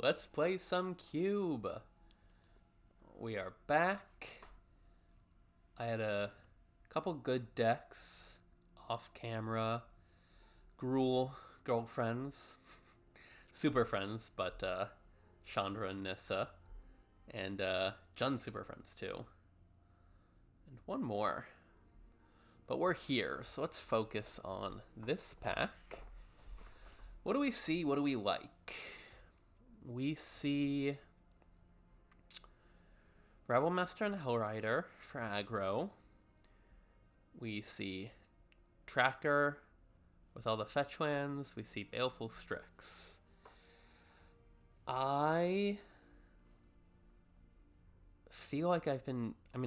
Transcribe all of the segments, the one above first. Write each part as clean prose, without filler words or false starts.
Let's play some Cube. We are back. I had a couple good decks off camera. Gruel girlfriends. Super friends, but Chandra and Nissa. And Jun super friends too. And one more. But we're here, so let's focus on this pack. What do we see? What do we like? We see Rebel Master and Hellrider for aggro. We see Tracker with all the fetch lands. We see Baleful Strix. I feel like I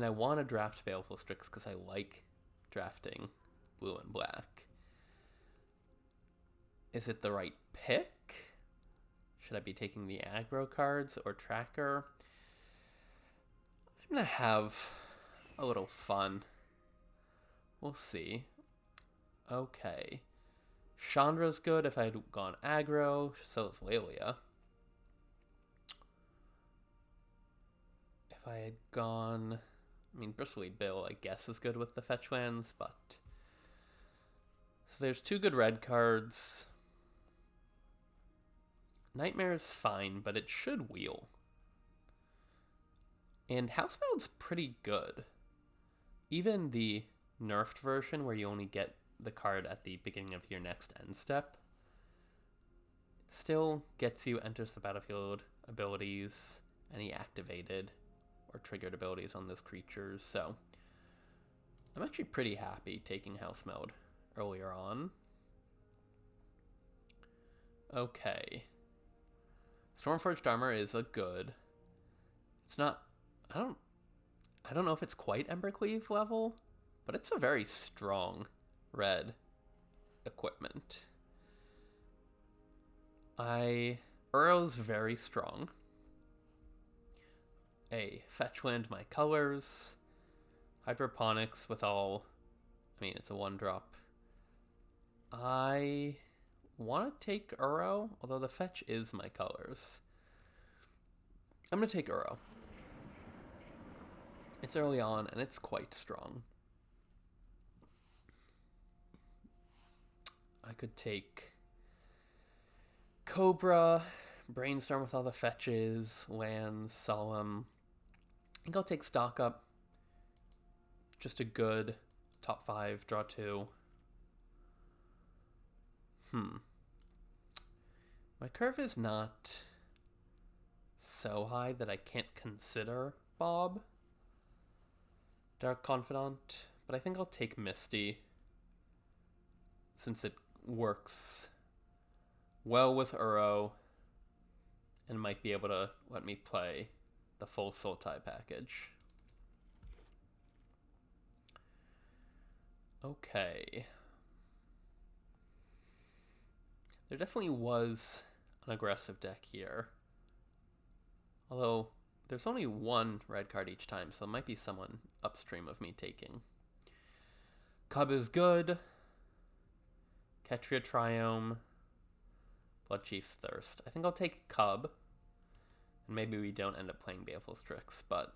want to draft Baleful Strix because I like drafting blue and black. Is it the right pick? Should I be taking the aggro cards or Tracker? I'm going to have a little fun. We'll see. Okay. Chandra's good if I had gone aggro. So is Lelia. If I had gone... Bristly Bill, I guess, is good with the fetch lands, but... So there's two good red cards. Nightmare is fine, but it should wheel. And Housemeld's pretty good. Even the nerfed version, where you only get the card at the beginning of your next end step, it still gets you enters the battlefield abilities, any activated or triggered abilities on those creatures. So I'm actually pretty happy taking Housemeld earlier on. Okay. Stormforged Armor is a good. It's not... I don't know if it's quite Embercleave level, but it's a very strong red equipment. Uro's very strong. A fetch land my colors. Hydroponics with all... it's a 1-drop. I want to take Uro, although the fetch is my colors. I'm going to take Uro. It's early on, and it's quite strong. I could take Cobra, Brainstorm with all the fetches, lands, Solemn. I think I'll take Stock Up. Just a good top 5, draw 2. My curve is not so high that I can't consider Bob, Dark Confidant, but I think I'll take Misty since it works well with Uro and might be able to let me play the full Sultai package. Okay. There definitely was an aggressive deck here. Although, there's only one red card each time, so it might be someone upstream of me taking. Cub is good. Ketria Triome. Bloodchief's Thirst. I think I'll take Cub. And maybe we don't end up playing Baleful Strix, but...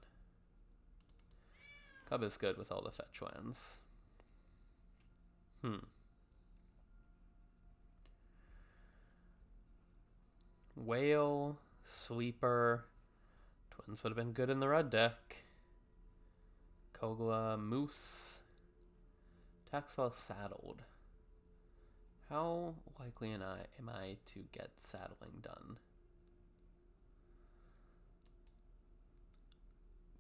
Cub is good with all the fetch lands. Whale, Sleeper. Twins would have been good in the red deck. Kogla, Moose. Taxwell Saddled. How likely am I to get saddling done?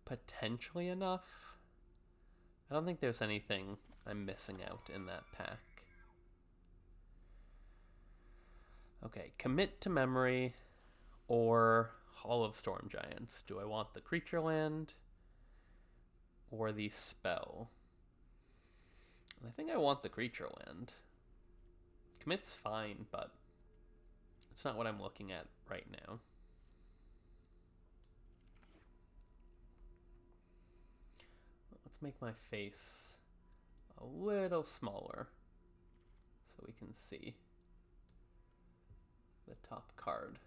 Potentially enough. I don't think there's anything I'm missing out in that pack. Okay, Commit to Memory or Hall of Storm Giants. Do I want the creature land or the spell? I think I want the creature land. Commit's fine, but it's not what I'm looking at right now. Let's make my face a little smaller so we can see the top card.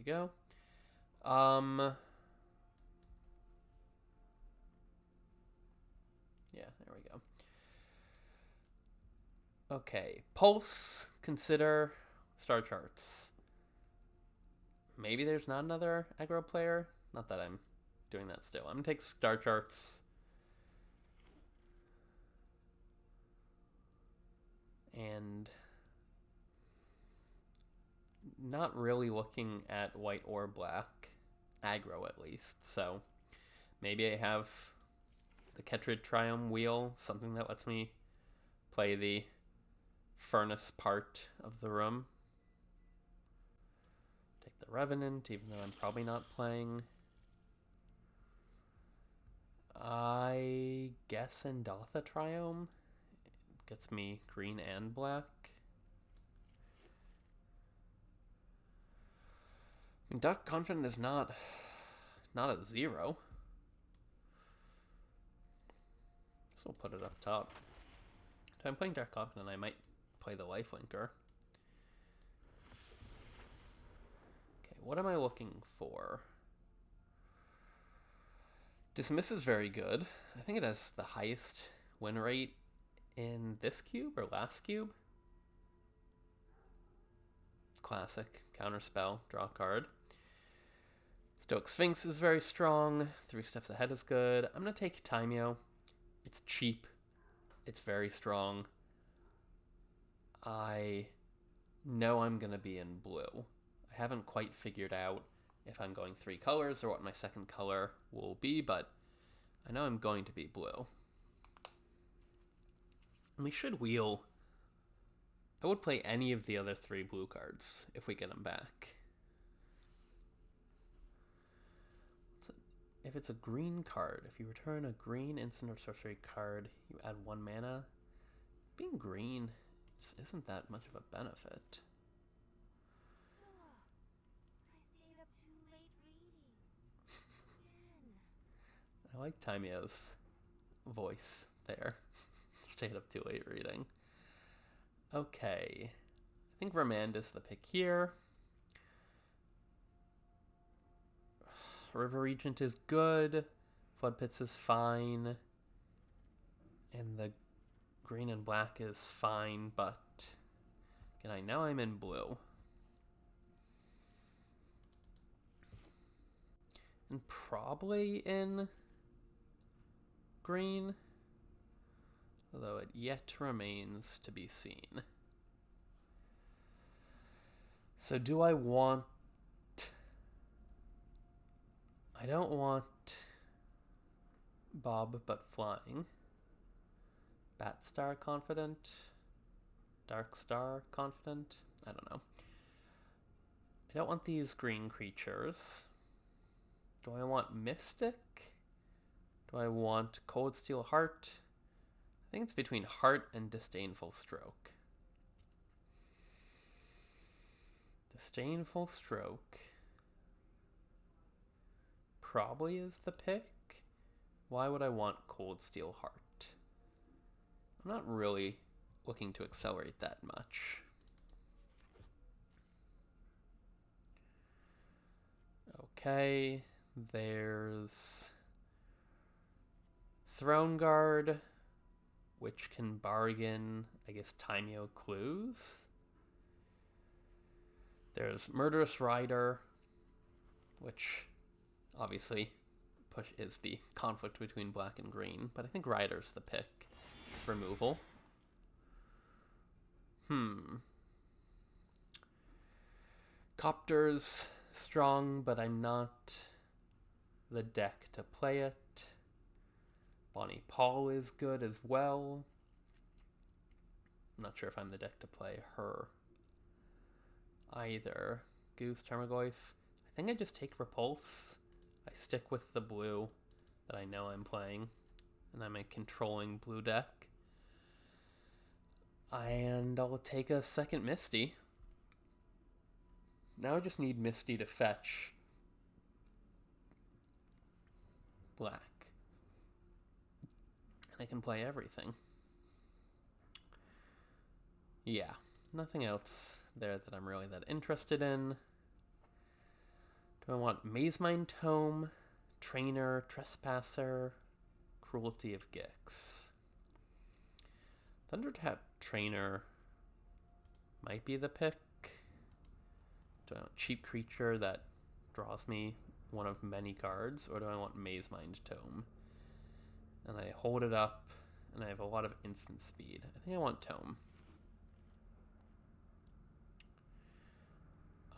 we go. Yeah, there we go. Okay, Pulse, consider Star Charts. Maybe there's not another aggro player. Not that I'm doing that still. I'm gonna take Star Charts. And not really looking at white or black aggro at least. So maybe I have the Ketrid Triumph wheel, something that lets me play the furnace part of the room. Take the Revenant, even though I'm probably not playing. I guess Endotha Triome gets me green and black. I mean, Dark Confidant is not a 0. So we'll put it up top. If I'm playing Dark Confidant, I might play the Lifelinker. Okay, what am I looking for? Dismiss is very good. I think it has the highest win rate in this cube or last cube. Classic. Counterspell, draw a card. Stoic Sphinx is very strong. 3 Steps Ahead is good. I'm going to take Timeo. It's cheap. It's very strong. I know I'm going to be in blue. I haven't quite figured out if I'm going 3 colors or what my second color will be, but I know I'm going to be blue. And we should wheel. I would play any of the other 3 blue cards if we get them back. If it's a green card, if you return a green instant or sorcery card, you add 1 mana. Being green just isn't that much of a benefit. I like Timeo's voice there. Stayed up too late reading. Okay. I think Remand is the pick here. River Regent is good. Flood Pits is fine. And the green and black is fine, but again, I know I'm in blue. And probably in green, although it yet remains to be seen. So do I want... I don't want Bob but flying. Batstar Confident? Dark Star Confident? I don't know. I don't want these green creatures. Do I want Mystic? Do I want Cold Steel Heart? I think it's between Heart and Disdainful Stroke. Disdainful Stroke probably is the pick. Why would I want Cold Steel Heart? I'm not really looking to accelerate that much. Okay, there's Throne Guard, which can bargain, I guess, Timeo clues. There's Murderous Rider, which obviously is the conflict between black and green, but I think Rider's the pick. Removal. Copter's strong, but I'm not the deck to play it. Bonnie Paul is good as well. I'm not sure if I'm the deck to play her either. Goose, Tarmogoyf. I think I just take Repulse. I stick with the blue that I know I'm playing, and I'm a controlling blue deck. And I'll take a second Misty. Now I just need Misty to fetch black. And I can play everything. Yeah, nothing else there that I'm really that interested in. Do I want Maze Mind Tome, Trainer, Trespasser, Cruelty of Gix? Thundertap Trainer might be the pick. Do I want Cheap Creature that draws me one of many cards, or do I want Maze Mind Tome? And I hold it up, and I have a lot of instant speed. I think I want Tome.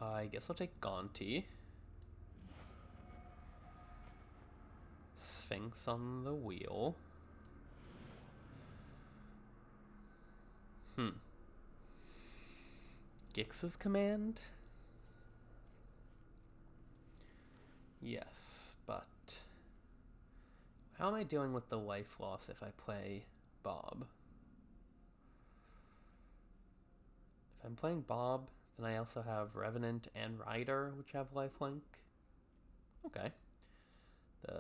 I guess I'll take Gaunty. Sphinx on the wheel. Gix's Command? Yes, but how am I doing with the life loss if I play Bob? If I'm playing Bob, then I also have Revenant and Rider, which have lifelink. Okay. The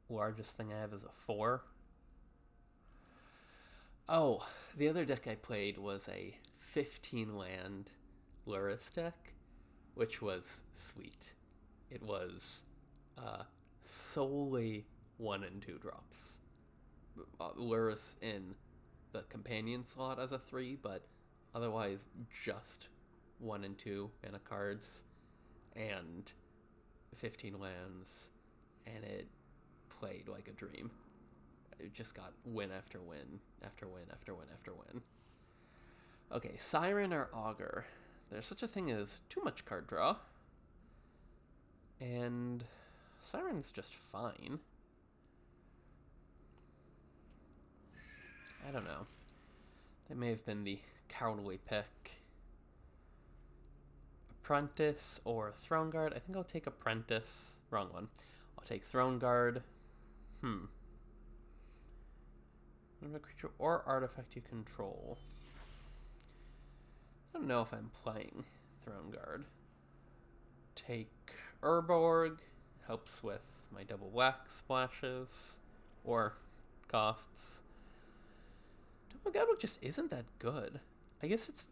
largest thing I have is a 4. Oh, the other deck I played was a 15 land Lurrus deck, which was sweet. It was solely 1 and 2 drops. Lurrus in the companion slot as a 3, but otherwise just 1 and 2 mana cards and 15 lands, and it played like a dream. It just got win after win after win after win after win. Okay, Siren or Augur. There's such a thing as too much card draw. And Siren's just fine. I don't know. That may have been the cowardly pick. Apprentice or Throne Guard. I think I'll take Apprentice. Wrong one. I'll take Throne Guard. A creature or artifact you control. I don't know if I'm playing Throne Guard. Take Urborg. Helps with my double black splashes. Or costs. Double Guard just isn't that good. I guess it's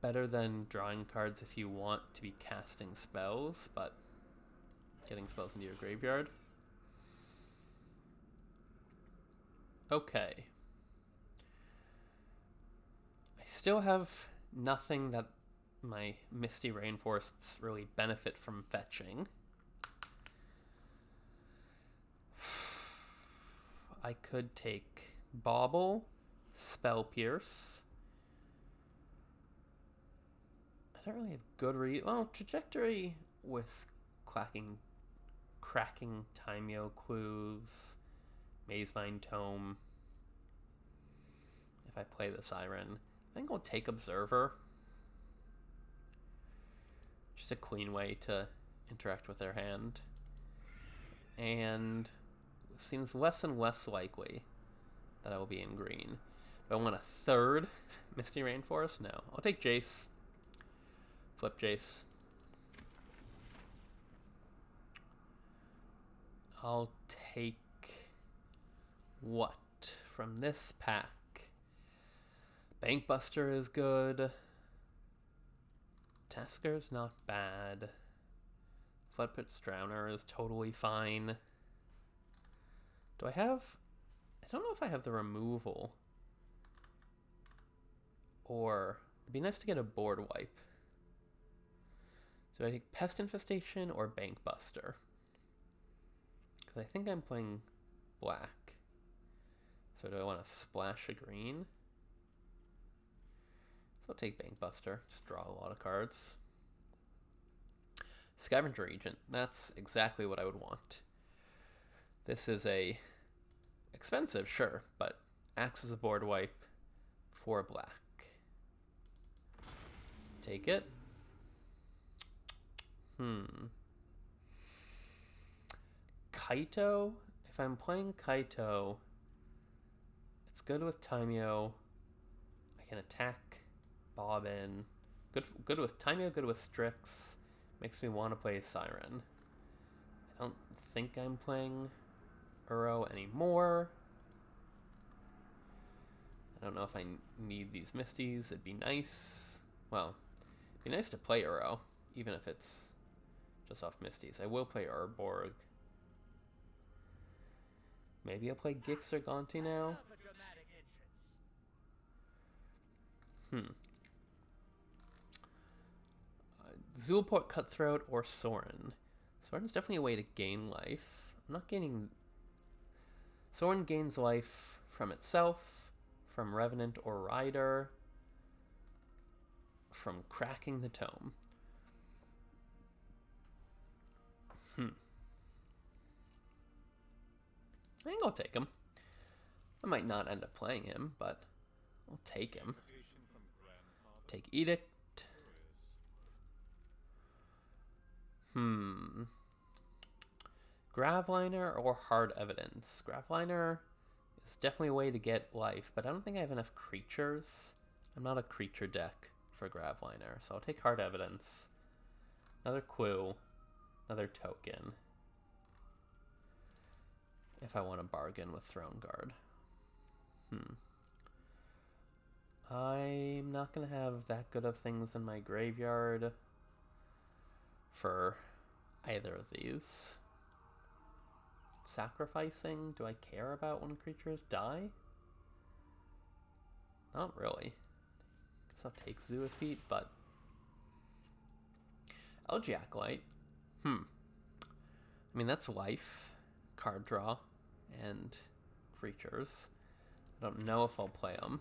better than drawing cards if you want to be casting spells, but getting spells into your graveyard. Okay. I still have nothing that my Misty Rainforests really benefit from fetching. I could take Bauble, Spell Pierce. I don't really have good Trajectory with cracking Timeo clues. Maze Mind Tome. If I play the Siren, I think I'll take Observer. Just a clean way to interact with their hand. And it seems less and less likely that I will be in green. Do I want a third Misty Rainforest? No. I'll take Jace. Flip Jace. I'll take what from this pack? Bankbuster is good. Tesker's not bad. Floodpit's Drowner is totally fine. Do I have... I don't know if I have the removal. Or... It'd be nice to get a board wipe. So I take Pest Infestation or Bankbuster? Because I think I'm playing black. So do I want to splash a green? So I'll take Bankbuster. Just draw a lot of cards. Scavenger Agent. That's exactly what I would want. This is a expensive, sure, but acts as a board wipe for black. Take it. Kaito? If I'm playing Kaito, it's good with Timeo. I can attack Bobbin. Good with Timeo, good with Strix. Makes me want to play Siren. I don't think I'm playing Uro anymore. I don't know if I need these Misties. It'd be nice. Well, it'd be nice to play Uro, even if it's just off Misties. I will play Urborg. Maybe I'll play Gix or Gonti now. Zulport, Cutthroat, or Soren. Soren's definitely a way to gain life. I'm not gaining... Soren gains life from itself, from Revenant or Rider, from cracking the tome. I think I'll take him. I might not end up playing him, but I'll take him. Take Edict. Gravliner or Hard Evidence? Gravliner is definitely a way to get life, but I don't think I have enough creatures. I'm not a creature deck for Gravliner, so I'll take Hard Evidence. Another Clue. Another token. If I want to bargain with Throne Guard. I'm not going to have that good of things in my graveyard for either of these. Sacrificing? Do I care about when creatures die? Not really. Guess I'll take Zoophyte, but... Elgiac-Light. I mean, that's life, card draw, and creatures. I don't know if I'll play them.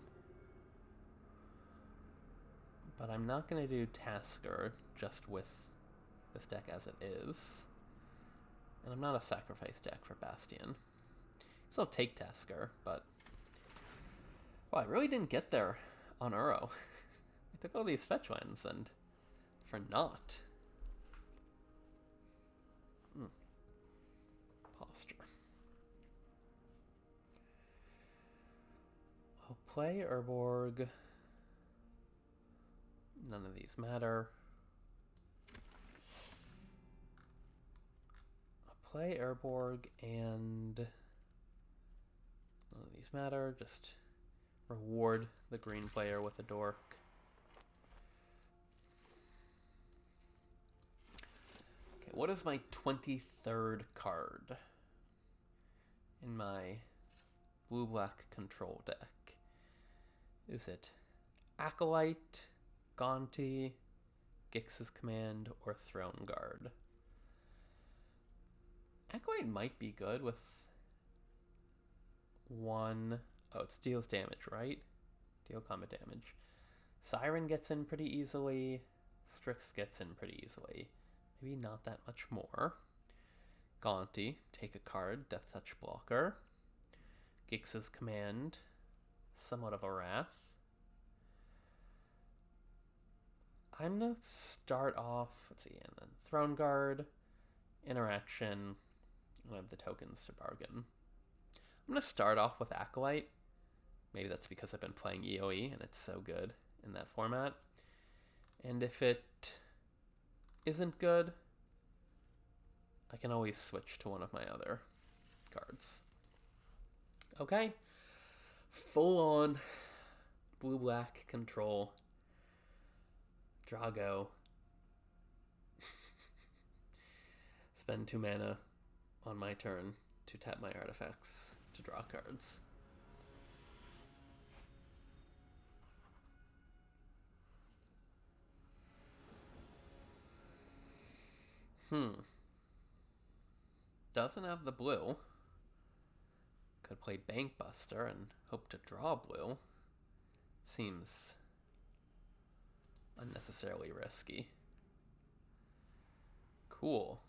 But I'm not going to do Tasker just with this deck as it is. And I'm not a sacrifice deck for Bastion. So I'll take Tasker, but... Well, I really didn't get there on Uro. I took all these fetch lands, and... for naught. Posture. I'll play Urborg. None of these matter. I'll play Urborg and none of these matter. Just reward the green player with a dork. Okay, what is my 23rd card in my blue-black control deck? Is it Acolyte, Gonti, Gix's Command, or Throne Guard? Acolyte might be good with one... Oh, it deals damage, right? Deal combat damage. Siren gets in pretty easily. Strix gets in pretty easily. Maybe not that much more. Gonti, take a card, Death Touch blocker. Gix's Command, somewhat of a wrath. I'm going to start off, let's see, and then Throne Guard, Interaction, and I have the tokens to bargain. I'm going to start off with Acolyte. Maybe that's because I've been playing EOE and it's so good in that format. And if it isn't good, I can always switch to one of my other cards. Okay. Full on blue-black control. Drago. Spend 2 mana on my turn to tap my artifacts to draw cards. Doesn't have the blue. Could play Bankbuster and hope to draw blue. Seems unnecessarily risky. Cool.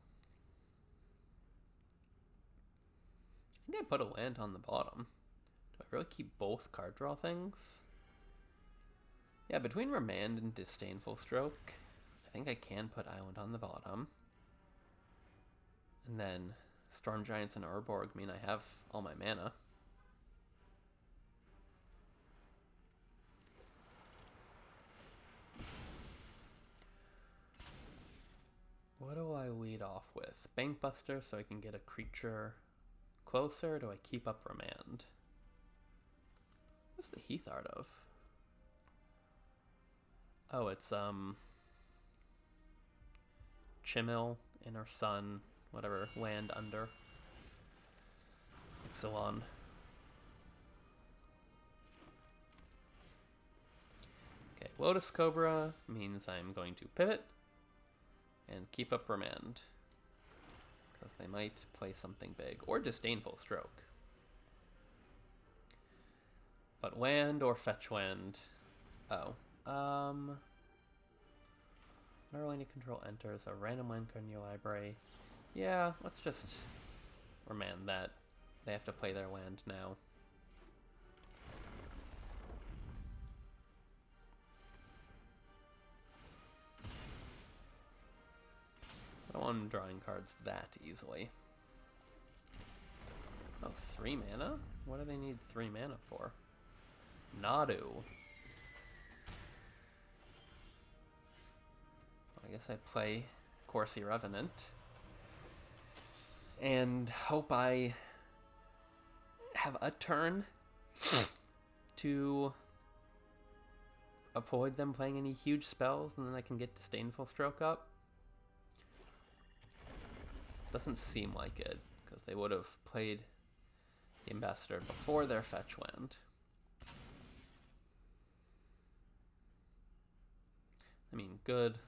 I think I put a land on the bottom. Do I really keep both card draw things? Yeah, between Remand and Disdainful Stroke, I think I can put Island on the bottom. And then Storm Giants and Urborg mean I have all my mana. What do I lead off with? Bankbuster so I can get a creature closer? Do I keep up Remand? What's the Heath art of? Oh, it's Chimil Inner Sun, whatever, land under. Ixalan. Okay, Lotus Cobra means I'm going to pivot and keep up Remand. Because they might play something big, or Disdainful Stroke. But land or fetch land. Oh. Whenever land you control enters a random land card in your library. Yeah, let's just remand that. They have to play their land now. I don't want them drawing cards that easily. Oh, 3 mana? What do they need 3 mana for? Nadu. I guess I play Corsi Revenant. And hope I have a turn to avoid them playing any huge spells, and then I can get Disdainful Stroke up. Doesn't seem like it, because they would have played the Ambassador before their fetch land. I mean, good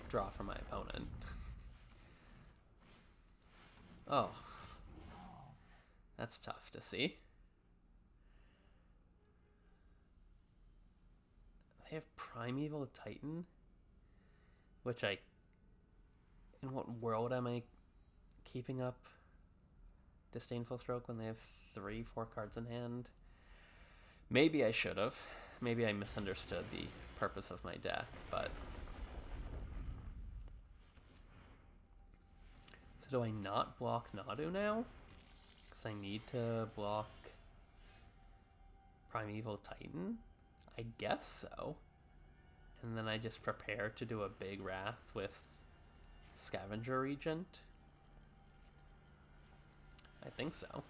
draw for my opponent. Oh. That's tough to see. They have Primeval Titan? Which in what world am I keeping up Disdainful Stroke when they have 3-4 cards in hand? Maybe I should have. Maybe I misunderstood the purpose of my deck, but... So do I not block Nadu now? Because I need to block Primeval Titan? I guess so. And then I just prepare to do a big Wrath with Scavenger Regent? I think so.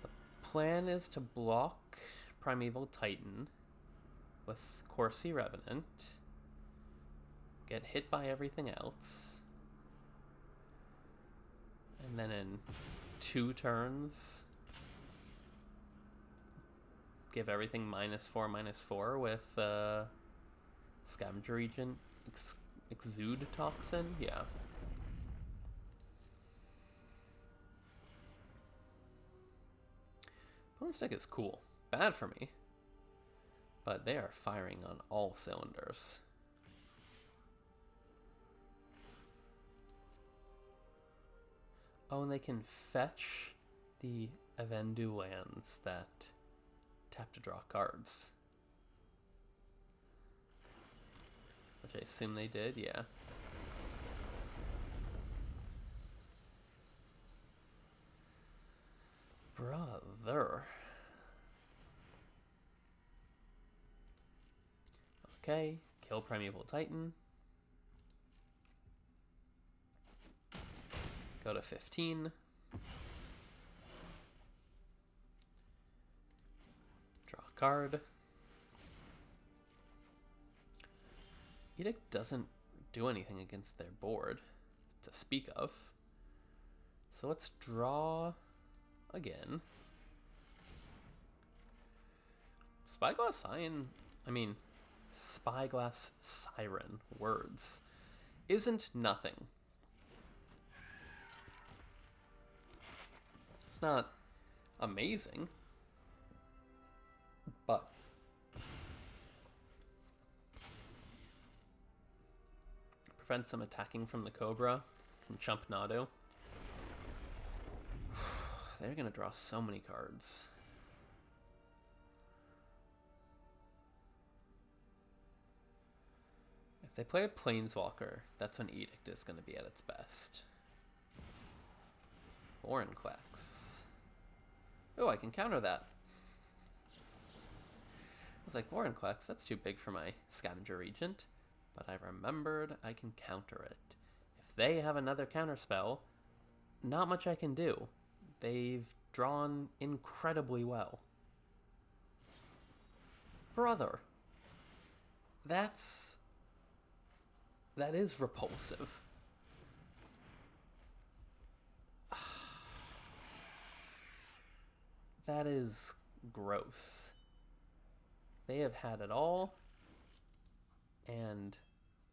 The plan is to block Primeval Titan with Corsi Revenant, get hit by everything else, and then in 2 turns give everything -4/-4 with Scavenger Regent Exude Toxin. Yeah. Opponent's deck is cool. Bad for me, but they are firing on all cylinders. Oh, and they can fetch the Avendu lands that tap to draw cards. Which I assume they did, yeah. Brother. Okay, kill Primeval Titan. Go to 15. Draw a card. Edict doesn't do anything against their board to speak of. So let's draw again. Spyglass Siren words isn't nothing. It's not amazing, but prevents them attacking from the Cobra. Can chump Nadu. They're gonna draw so many cards. If they play a Planeswalker, that's when Edict is gonna be at its best. Vorinclex. Oh, I can counter that. I was like, Vorinclex, that's too big for my Scavenger Regent. But I remembered I can counter it. If they have another counterspell, not much I can do. They've drawn incredibly well. Brother. That is repulsive. That is gross. They have had it all, and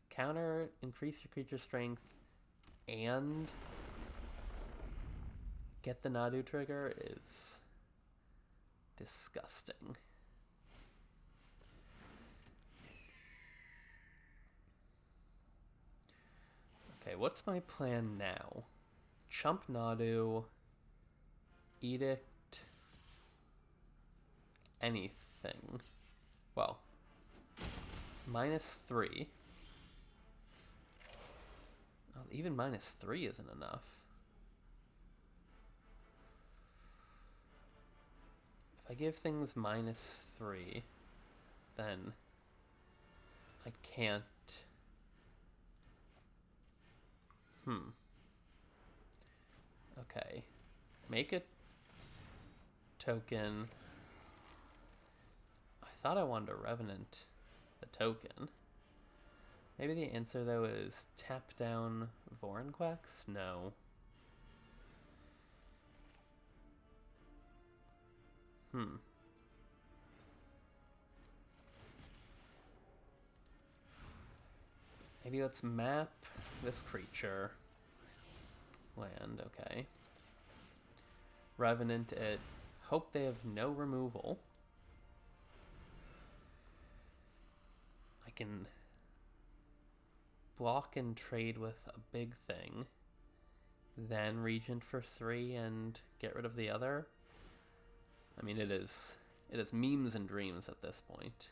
counter, increase your creature strength, and get the Nadu trigger is disgusting. Okay, what's my plan now? Chump Nadu, Edict, anything. Well, -3. Oh, even -3 isn't enough. If I give things -3, then I can't. Okay. Make a token. I thought I wanted to Revenant the token. Maybe the answer, though, is tap down Vorinclex? No. Maybe let's map this creature. Land, okay. Revenant it. Hope they have no removal. I can block and trade with a big thing. Then Regent for 3 and get rid of the other. I mean, it is memes and dreams at this point.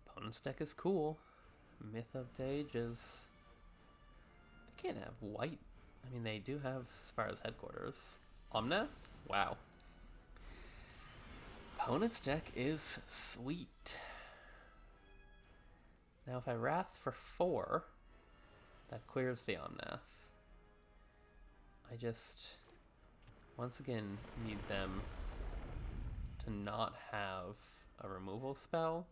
Opponent's deck is cool. Myth of the Ages. They can't have white. I mean, they do have Spire's Headquarters. Omnath? Wow. Opponent's deck is sweet. Now, if I Wrath for 4, that clears the Omnath. I just, once again, need them to not have a removal spell.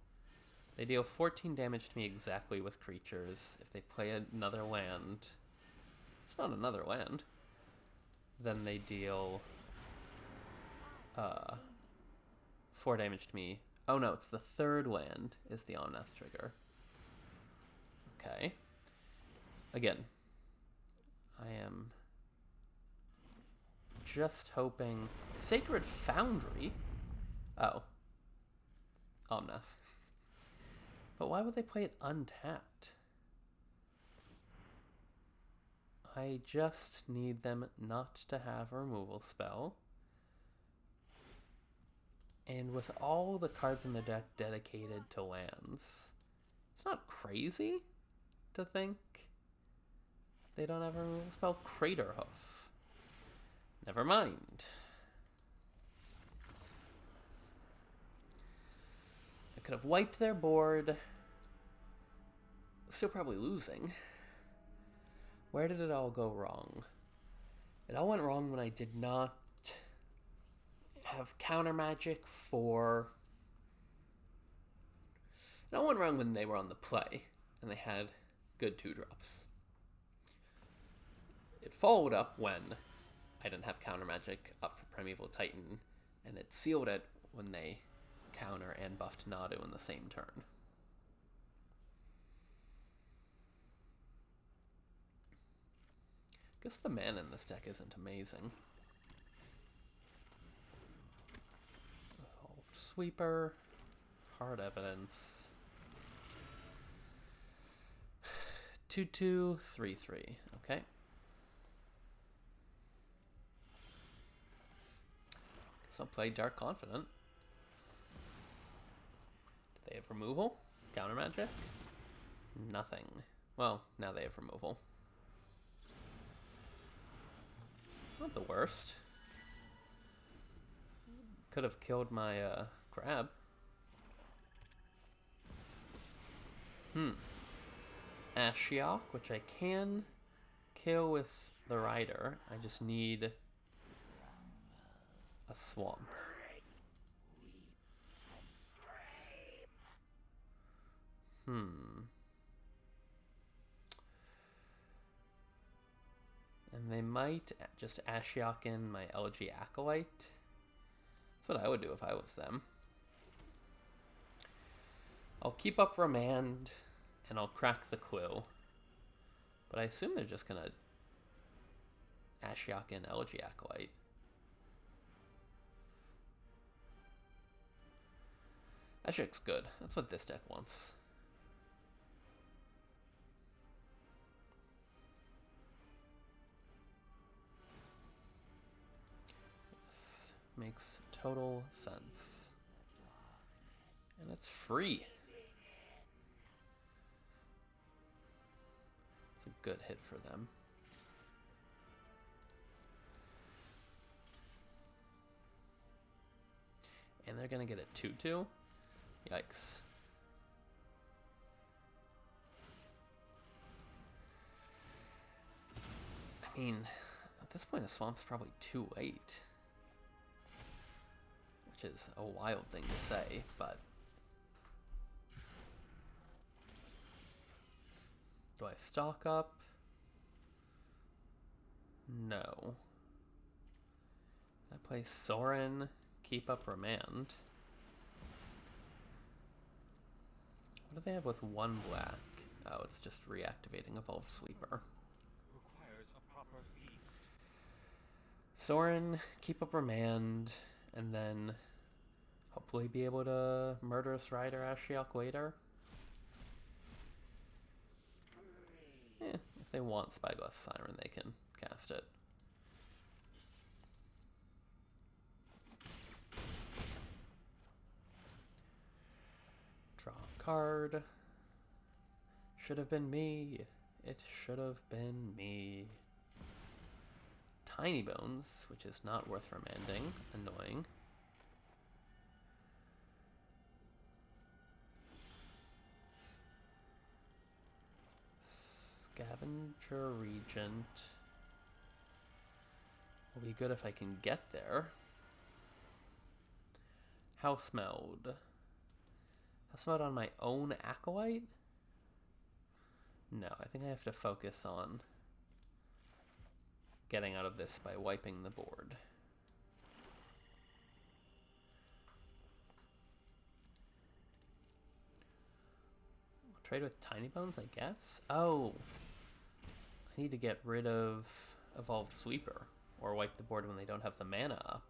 They deal 14 damage to me exactly with creatures. If they play another land, it's not another land, then they deal 4 damage to me. Oh no, it's the third land is the Omnath trigger. Okay. Again, I am just hoping... Sacred Foundry? Oh. Omnath. But why would they play it untapped? I just need them not to have a removal spell. And with all the cards in the deck dedicated to lands, it's not crazy to think they don't have a removal spell. Craterhoof. Never mind. I could have wiped their board. Still probably losing. Where did it all go wrong? It all went wrong when I did not have counter magic for... It all went wrong when they were on the play and they had good 2-drops. It followed up when I didn't have counter magic up for Primeval Titan, and it sealed it when they counter and buffed Nadu in the same turn. I guess the mana in this deck isn't amazing. Sweeper, Hard Evidence. 2/2, 3/3. Okay. Guess I'll play Dark Confidant. Do they have removal? Counter magic? Nothing. Well, now they have removal. Not the worst. Could have killed my crab. Ashiok, which I can kill with the rider. I just need a swamp. And they might just Ashiok in my LG Acolyte. That's what I would do if I was them. I'll keep up Remand, and I'll crack the Quill. But I assume they're just gonna Ashiok in LG Acolyte. Ashiok's good. That's what this deck wants. Makes total sense. And it's free. It's a good hit for them. And they're gonna get a 2/2? Yikes. I mean, at this point a swamp's probably too late. Which is a wild thing to say, but... Do I stock up? No. I play Sorin, keep up Remand. What do they have with one black? Oh, it's just reactivating Evolved Sweeper. Requires a proper feast. Sorin, keep up Remand, and then hopefully be able to Murderous Rider Ashiok later. If they want Spyglass Siren, they can cast it. Draw a card. Should have been me. It should have been me. Tiny Bones, which is not worth remanding. Annoying. Scavenger Regent will be good if I can get there. House Meld. House Meld on my own Acolyte? No, I think I have to focus on getting out of this by wiping the board. Trade with Tiny Bones, I guess? Oh! I need to get rid of Evolved Sweeper, or wipe the board when they don't have the mana up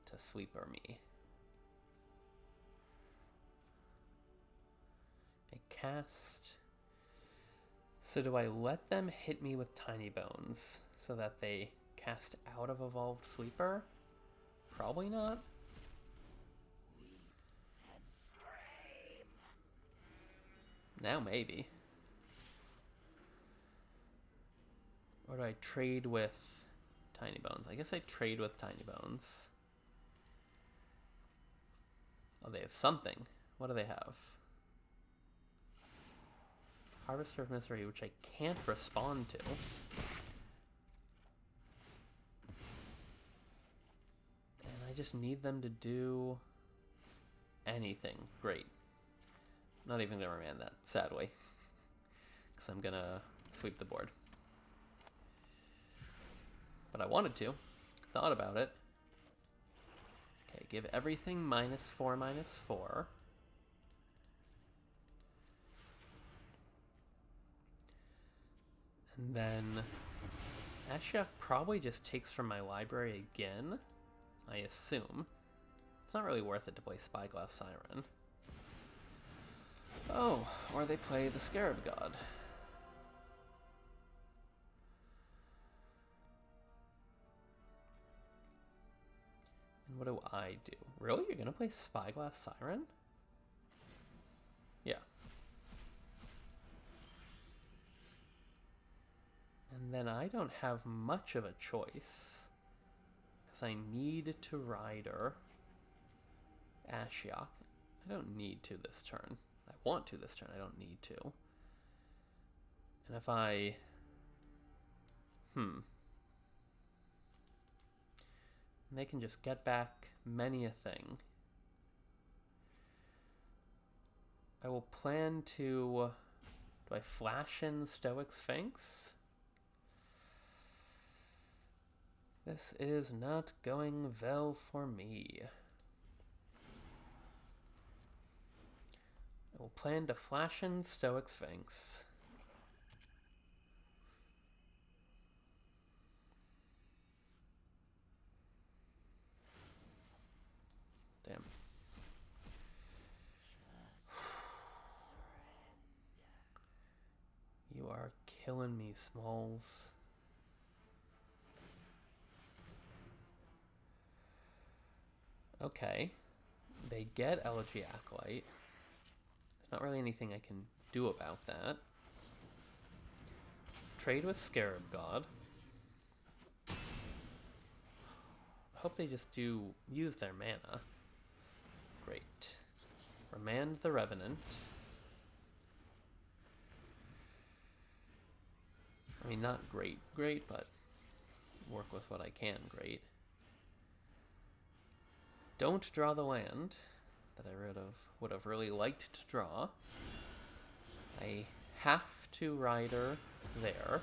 to Sweeper me. I cast... So do I let them hit me with Tiny Bones so that they cast out of Evolved Sweeper? Probably not. Now maybe. Or do I trade with Tiny Bones? I guess I trade with Tiny Bones. Oh, they have something. What do they have? Harvester of Misery, which I can't respond to. And I just need them to do anything. Great. Not even gonna remand that, sadly. Because I'm gonna sweep the board. But I wanted to. Thought about it. Okay, give everything -4/-4. And then Ashiok probably just takes from my library again, I assume. It's not really worth it to play Spyglass Siren. Oh, or they play the Scarab God. And what do I do? Really? You're gonna play Spyglass Siren? Yeah. And then I don't have much of a choice, because I need to Rider Ashiok. I don't need to this turn. I want to this turn, I don't need to. And if I And they can just get back many a thing. I will plan to... Do I flash in Stoic Sphinx? This is not going well for me. I will plan to flash in Stoic Sphinx. Damn. You are killing me, Smalls. Okay. They get Elegy Acolyte. There's not really anything I can do about that. Trade with Scarab God. Hope they just do use their mana. Great. Remand the Revenant. I mean, not great, but work with what I can, great. Don't draw the land that I would have really liked to draw. I have to Rider there.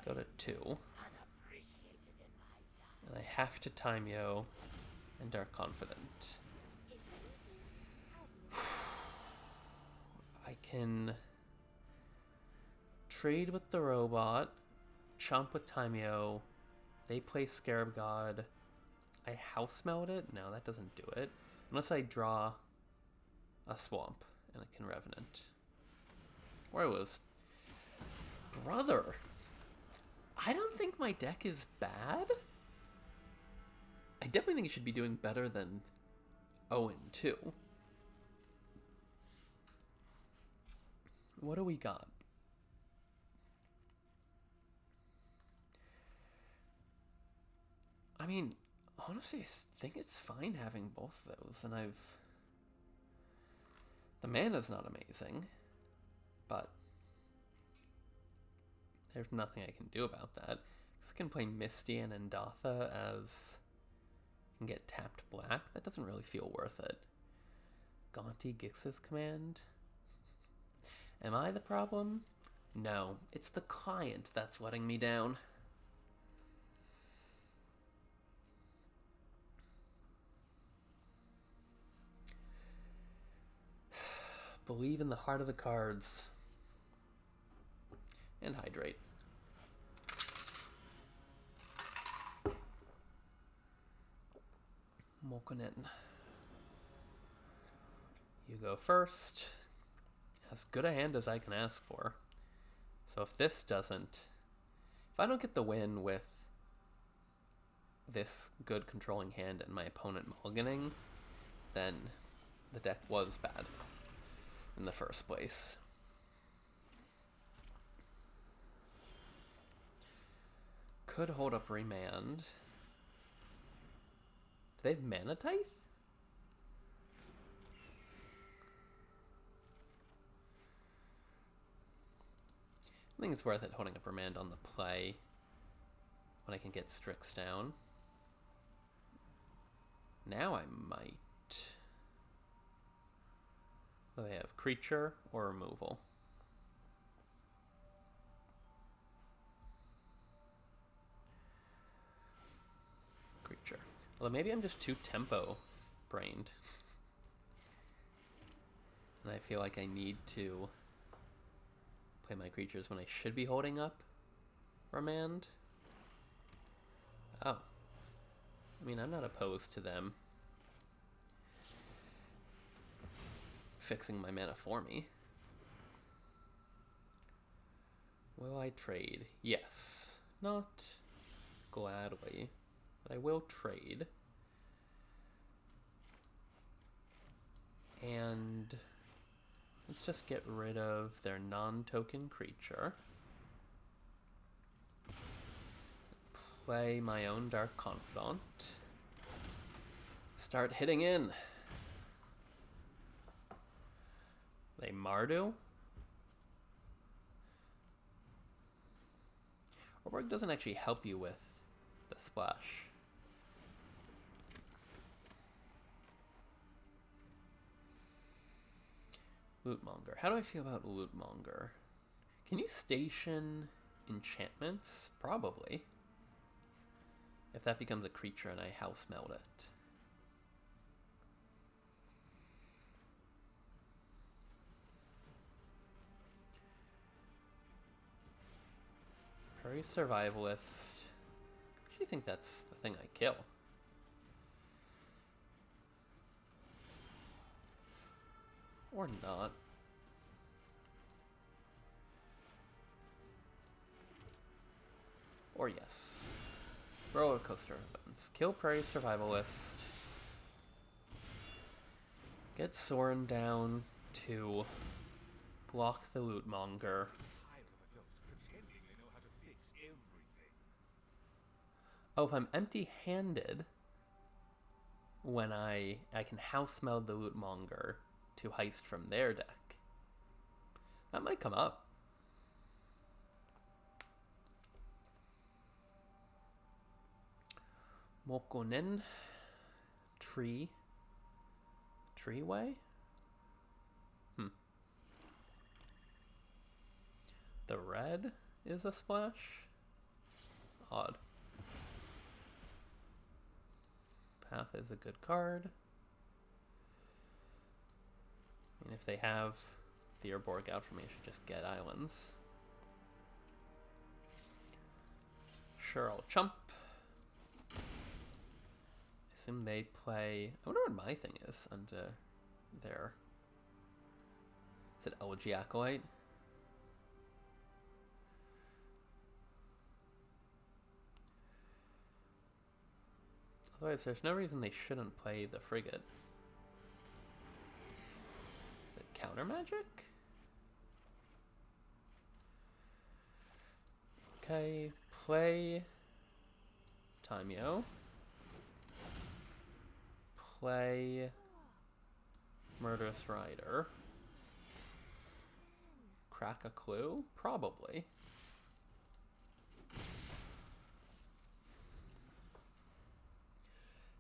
Go to 2. And I have to Timeo and Dark Confident. I can trade with the robot, chomp with Timeo, they play Scarab God. I house meld it? No, that doesn't do it. Unless I draw a swamp and it can Revenant. Or I was. Brother! I don't think my deck is bad. I definitely think it should be doing better than 0-2. What do we got? I mean, honestly, I think it's fine having both those, and the mana's not amazing, but there's nothing I can do about that. I can play Misty and Endatha as... and get tapped black. That doesn't really feel worth it. Gaunty Gix's command? Am I the problem? No, it's the client that's letting me down. Believe in the heart of the cards. And hydrate. Mokonin. You go first. As good a hand as I can ask for. So if this doesn't... If I don't get the win with this good controlling hand and my opponent mulliganing, then the deck was bad in the first place. Could hold up Remand. Do they have Mana Tithe? I think it's worth it holding up Remand on the play when I can get Strix down. Now I might. Do they have creature or removal? Creature. Although maybe I'm just too tempo brained. And I feel like I need to play my creatures when I should be holding up Remand. Oh. I mean, I'm not opposed to them fixing my mana for me. Will I trade? Yes. Not gladly, but I will trade. And let's just get rid of their non-token creature. Play my own Dark Confidant. Start hitting in. They Mardu. Orborg doesn't actually help you with the splash. Lootmonger. How do I feel about Lootmonger? Can you station enchantments? Probably. If that becomes a creature and I house meld it. Prairie Survivalist. I actually think that's the thing I kill. Or not. Or yes. Roller coaster events. Kill Prairie Survivalist. Get Soren down to block the Lootmonger. Oh, if I'm empty-handed, when I can house meld the Lootmonger to heist from their deck. That might come up. Mokonen. Treeway? The red is a splash? Odd. Path is a good card. And if they have the Urborg out for me, I should just get islands. Sure, I'll chump. Assume they play... I wonder what my thing is under their... Is it Elegy Acolyte? Otherwise, there's no reason they shouldn't play the Frigate. Is it counter magic? Okay, play Timeo. Play Murderous Rider. Crack a clue? Probably.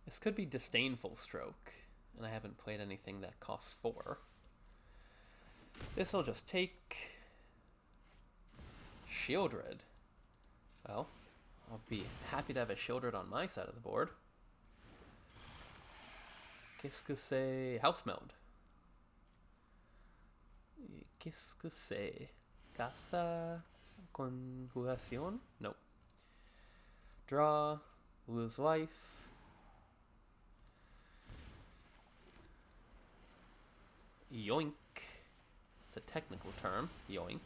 This could be Disdainful Stroke, and I haven't played anything that costs 4. This will just take Shieldred. Well, I'll be happy to have a Shieldred on my side of the board. Qu'est-ce que c'est? House meld. Qu'est-ce que c'est? Casa Conjugación? Nope. Draw. Lose life. Yoink. It's a technical term. Yoink.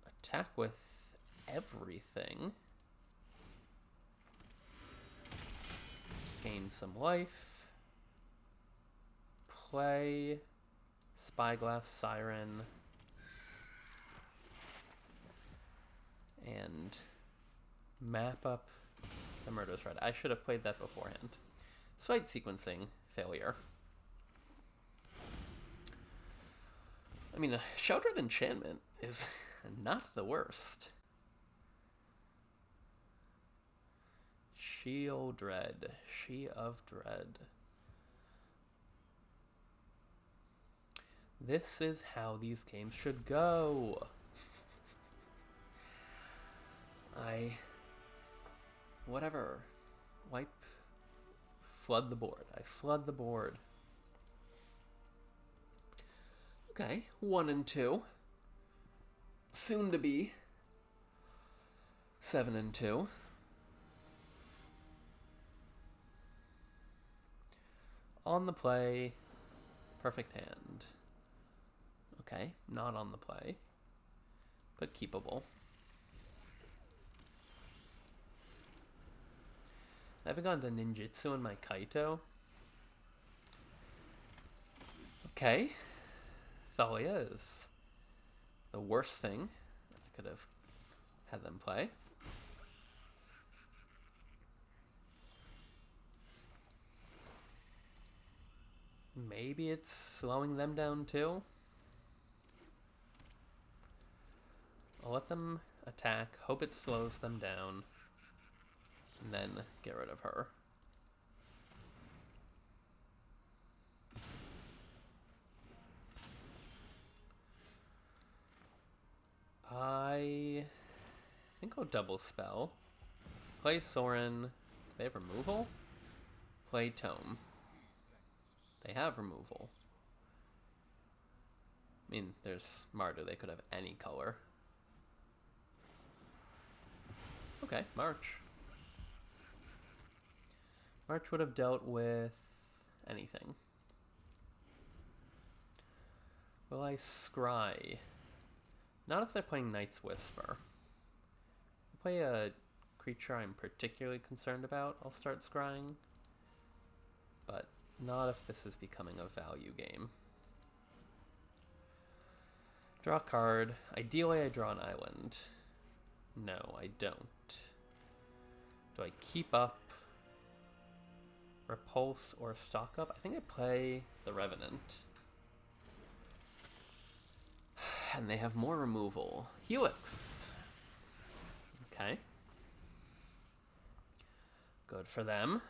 Attack with everything. Gain some life. Play Spyglass Siren. And map up the Murderous Rider. I should have played that beforehand. Slight sequencing failure. I mean, a Sheldred enchantment is not the worst. Shieldred. She of Dread. This is how these games should go. Whatever. Wipe. Flood the board. I flood the board. Okay, 1 and 2. Soon to be 7 and 2. On the play. Perfect hand. Okay, not on the play, but keepable. I haven't gone to ninjutsu in my Kaito. Okay. Thalia is the worst thing I could have had them play. Maybe it's slowing them down too. I'll let them attack, hope it slows them down, and then get rid of her. I think I'll double spell. Play Sorin. They have removal? Play Tome. They have removal. I mean, they're smarter. They could have any color. Okay, March. March would have dealt with anything. Will I scry? Not if they're playing Knight's Whisper. If I play a creature I'm particularly concerned about, I'll start scrying. But not if this is becoming a value game. Draw a card. Ideally, I draw an island. No, I don't. Do I keep up, repulse, or stock up? I think I play the Revenant. And they have more removal. Helix. Okay. Good for them.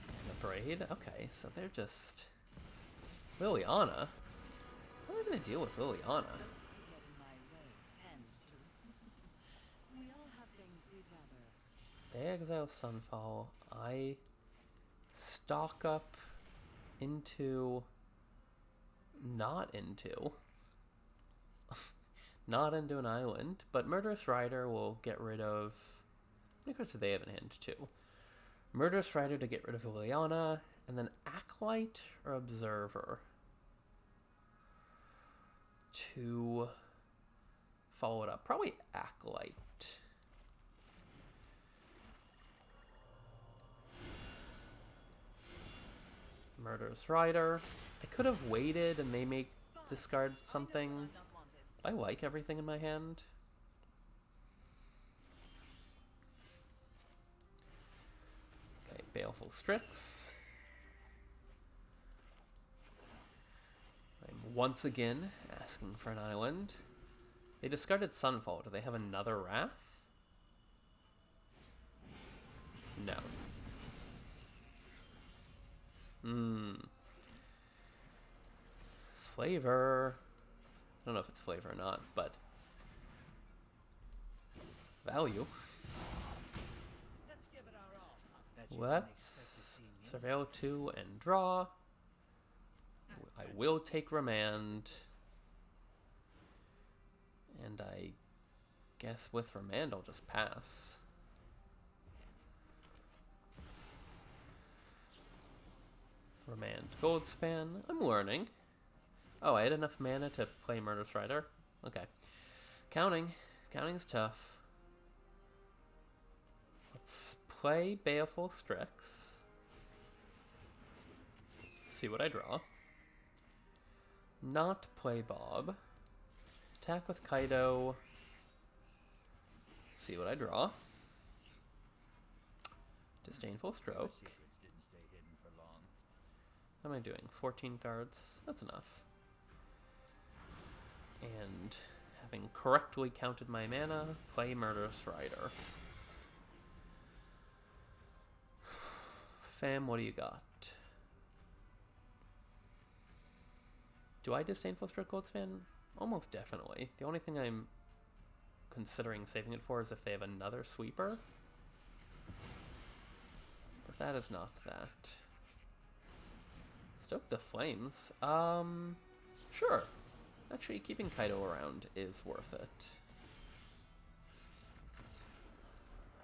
And a Braid. Okay, so they're just... Liliana? How am I going to deal with Liliana? They exile Sunfall. I stock up into... Not into an island, but Murderous Rider will get rid of... How many cards do they have in hand? 2. Murderous Rider to get rid of Liliana, and then Acolyte or Observer to follow it up. Probably Acolyte. Murderous Rider. I could have waited and they may discard something. I like everything in my hand. Okay, Baleful Strix. I'm once again asking for an island. They discarded Sunfall. Do they have another Wrath? No. Flavor. I don't know if it's flavor or not, but value. Let's surveil 2 and draw. I will take Remand. And I guess with Remand I'll just pass. Remand Goldspan. I'm learning. Oh, I had enough mana to play Murderous Rider? Okay. Counting. Counting's tough. Let's play Baleful Strix. See what I draw. Not play Bob. Attack with Kaido. See what I draw. Disdainful Stroke. How am I doing? 14 cards? That's enough. And having correctly counted my mana, play Murderous Rider. Fam, what do you got? Do I Disdainful Stroke Goldspan? Almost definitely. The only thing I'm considering saving it for is if they have another sweeper. But that is not that. Stoke the Flames. Sure. Actually, keeping Kaido around is worth it.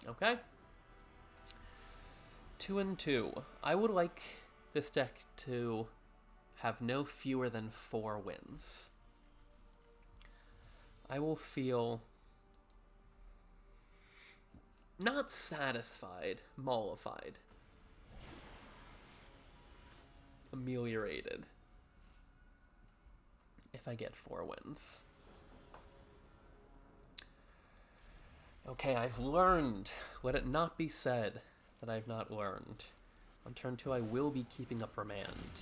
Okay. 2 and 2. I would like this deck to have no fewer than 4 wins. I will feel not satisfied, mollified, ameliorated if I get 4 wins. Okay, I've learned. Let it not be said that I've not learned. On turn 2, I will be keeping up Remand.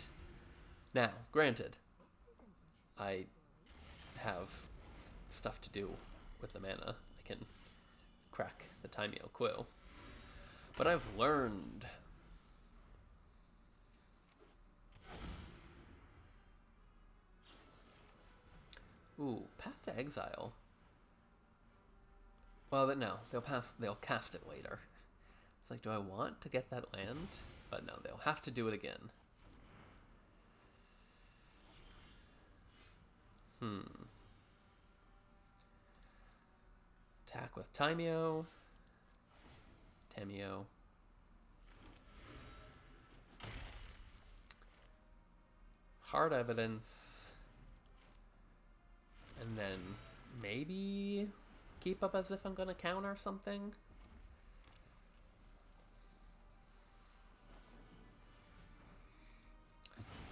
Now, granted, I have stuff to do with the mana. I can crack the Timeo Quill. But I've learned. Ooh, Path to Exile. Well, no, they'll cast it later. It's like, do I want to get that land? But no, they'll have to do it again. Attack with Timeo. Tameo. Hard Evidence. And then maybe keep up as if I'm going to counter something.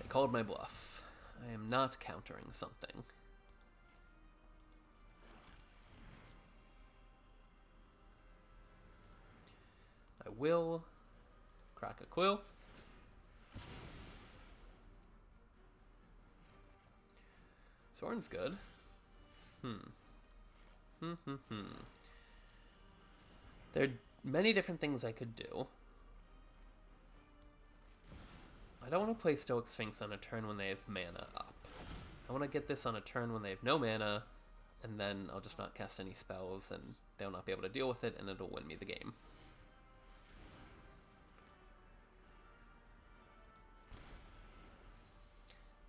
They called my bluff. I am not countering something. I will crack a quill. Soren's good. There are many different things I could do. I don't want to play Stoic Sphinx on a turn when they have mana up. I want to get this on a turn when they have no mana, and then I'll just not cast any spells, and they'll not be able to deal with it, and it'll win me the game.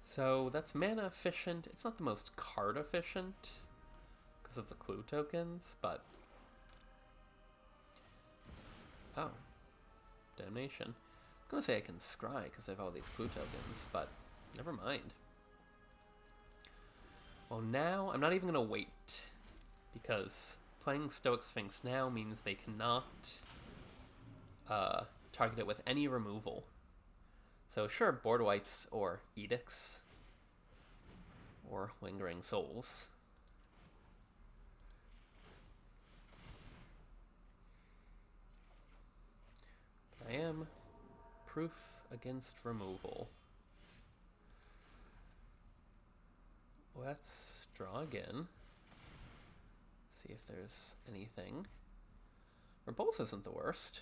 So that's mana efficient. It's not the most card efficient because of the clue tokens, but... Oh. Damnation. I was going to say I can scry because I have all these clue tokens, but never mind. Well, now I'm not even going to wait, because playing Stoic Sphinx now means they cannot target it with any removal. So sure, board wipes or edicts or lingering souls. I am proof against removal. Let's draw again. See if there's anything. Repulse isn't the worst.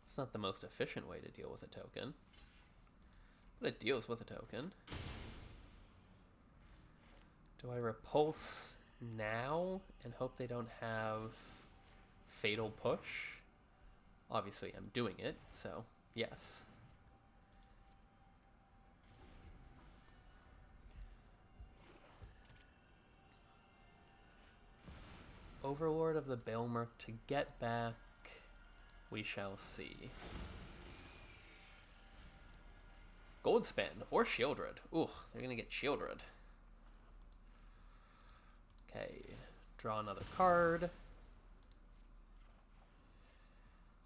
It's not the most efficient way to deal with a token, but it deals with a token. Do I repulse now and hope they don't have Fatal Push? Obviously I'm doing it, so yes. Overlord of the Baelmerk to get back. We shall see. Goldspan or Shieldred. Ooh, they're gonna get Shieldred. Okay, draw another card.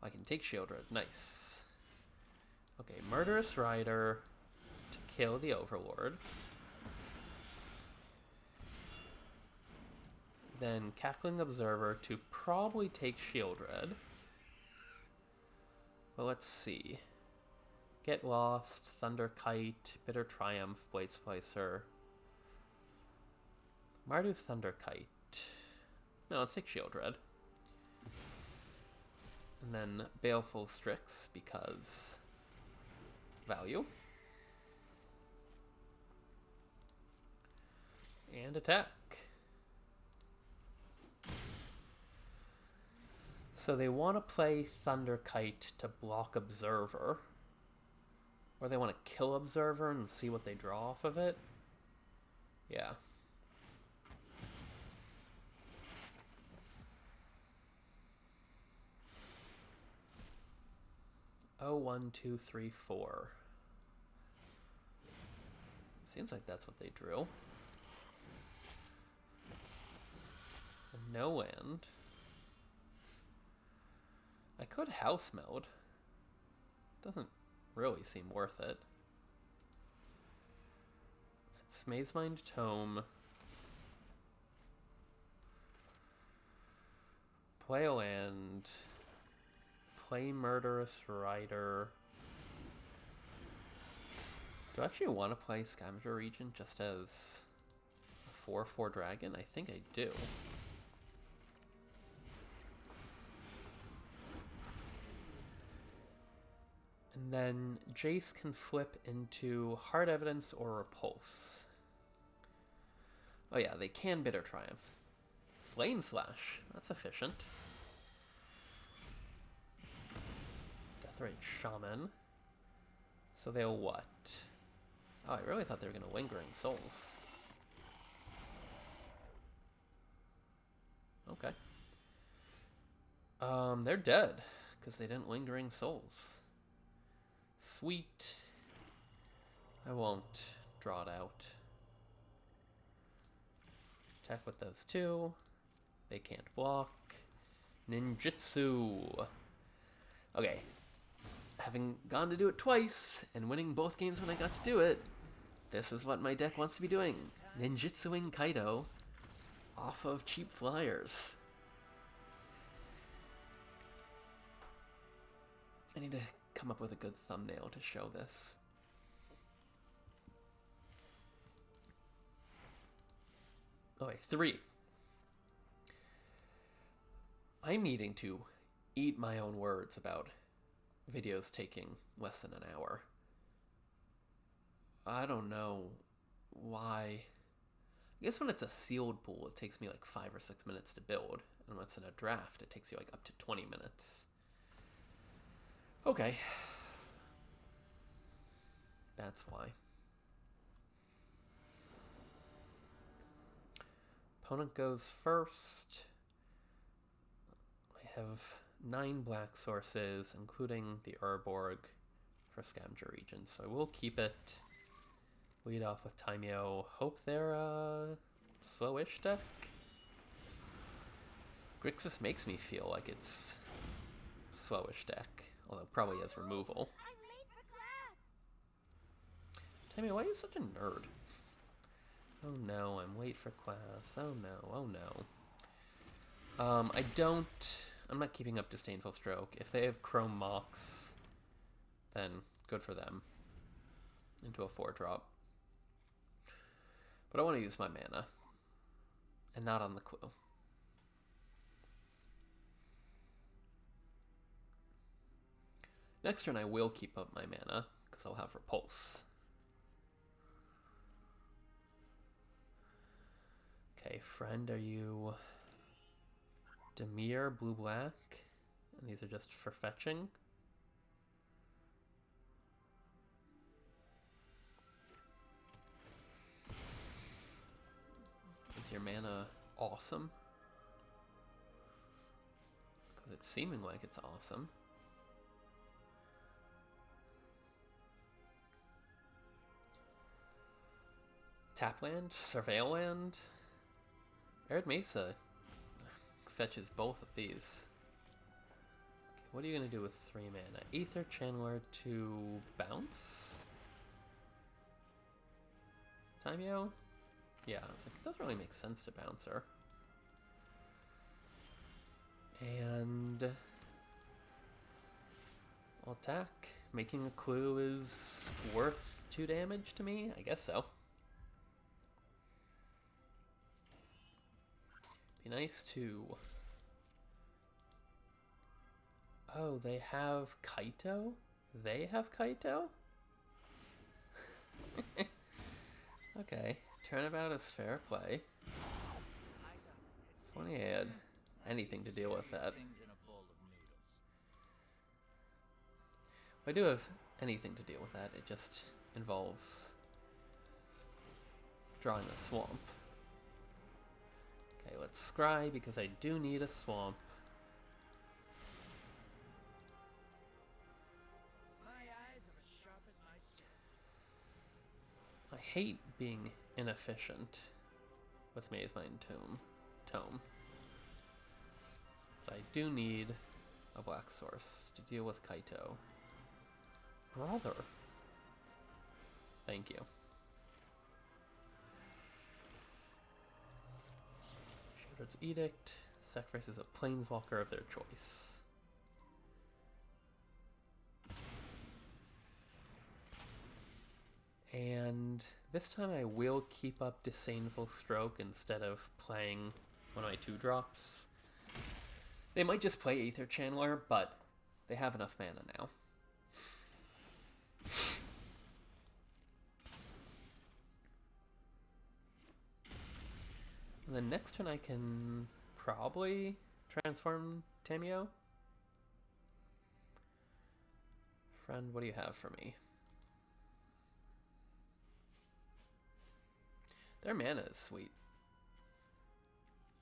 I can take Shieldred. Nice. Okay, Murderous Rider to kill the Overlord. Then Cackling Observer to probably take Shieldred. But let's see. Get Lost, Thunder Kite, Bitter Triumph, Blade Splicer. Mardu Thunder Kite. No, let's take Shieldred. And then Baleful Strix because value. And attack. So they want to play Thunder Kite to block Observer. Or they want to kill Observer and see what they draw off of it. Yeah. Oh, 1, 2, 3, 4. Seems like that's what they drew. No land. I could house mode. Doesn't really seem worth it. It's Mazemind Tome. Play a land. Play Murderous Rider. Do I actually want to play Scavenger Regent just as a 4/4 dragon? I think I do. And then Jace can flip into Hard Evidence or Repulse. Oh yeah, they can Bitter Triumph. Flame Slash, that's efficient. Deathrite Shaman. So they'll what? Oh, I really thought they were going to Lingering Souls. Okay. They're dead, because they didn't Lingering Souls. Sweet. I won't draw it out. Attack with those two. They can't block. Ninjutsu. Okay. Having gone to do it twice, and winning both games when I got to do it, this is what my deck wants to be doing. Ninjutsuing Kaido off of cheap flyers. I need to come up with a good thumbnail to show this. Oh wait, 3. I'm needing to eat my own words about videos taking less than an hour. I don't know why. I guess when it's a sealed pool, it takes me like 5 or 6 minutes to build. And when it's in a draft, it takes you like up to 20 minutes. Okay. That's why. Opponent goes first. I have 9 black sources, including the Urborg for Scavenger Regent, so I will keep it. Lead off with Timeo. Hope they're a slowish deck. Grixis makes me feel like it's a slowish deck, although probably has removal. Timeo, why are you such a nerd? Oh no, I'm late for class. Oh no, oh no. I'm not keeping up Disdainful Stroke. If they have Chrome Mox, then good for them. Into a 4-drop. But I want to use my mana. And not on the clue. Next turn I will keep up my mana, because I'll have Repulse. Okay, friend, are you Demir, blue-black? And these are just for fetching? Is your mana awesome? Because it's seeming like it's awesome. Tapland? Surveil Land? Arid Mesa fetches both of these. Okay, what are you going to do with 3 mana? Aether Channeler to bounce? Timeo? Yeah, I was like, it doesn't really make sense to bounce her. And I'll attack. Making a clue is worth 2 damage to me? I guess so. Be nice to... Oh, they have Kaito? They have Kaito? Okay. Turnabout is fair play. If only I had anything to deal with that. If I do have anything to deal with that, it just involves drawing a swamp. Okay, let's scry because I do need a swamp. I hate being inefficient with Maze Mind Tome. But I do need a black source to deal with Kaito. Brother. Thank you. Shepherd's Edict sacrifices a planeswalker of their choice. And this time I will keep up Disdainful Stroke instead of playing one of my 2-drops. They might just play Aether Channeler, but they have enough mana now. And then next turn I can probably transform Tamio. Friend, what do you have for me? Their mana is sweet.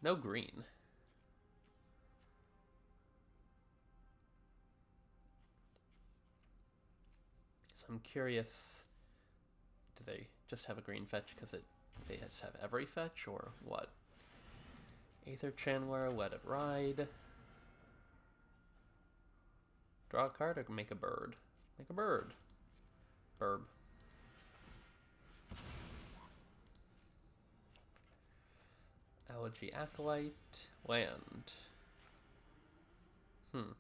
No green. So I'm curious, do they just have a green fetch because they just have every fetch, or what? Aether Channeler, let it ride. Draw a card or make a bird? Make a bird. Burb. Elegy Acolyte. Land. I'll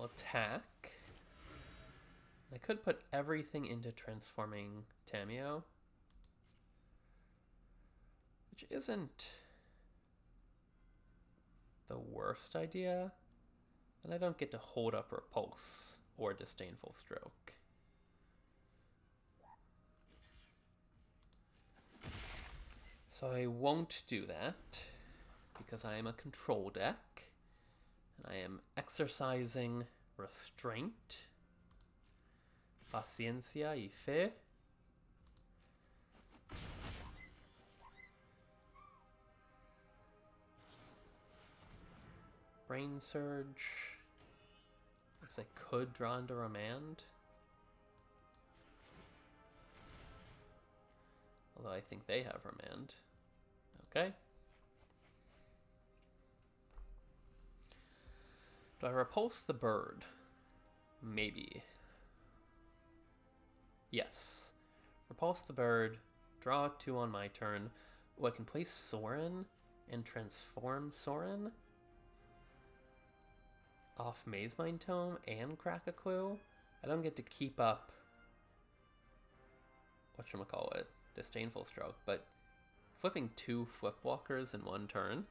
attack. I could put everything into transforming Tamio, which isn't the worst idea. And I don't get to hold up Repulse or Disdainful Stroke. So I won't do that because I am a control deck and I am exercising Restraint. Paciencia y fe. Brain Surge. I guess I could draw into Remand. Although I think they have Remand. Okay. Do I repulse the bird? Maybe. Yes. Repulse the bird. Draw 2 on my turn. Oh, I can play Sorin and transform Sorin off Mazemind Tome and crack a clue. I don't get to keep up whatchamacallit, Disdainful Stroke, but flipping 2 Flipwalkers in 1 turn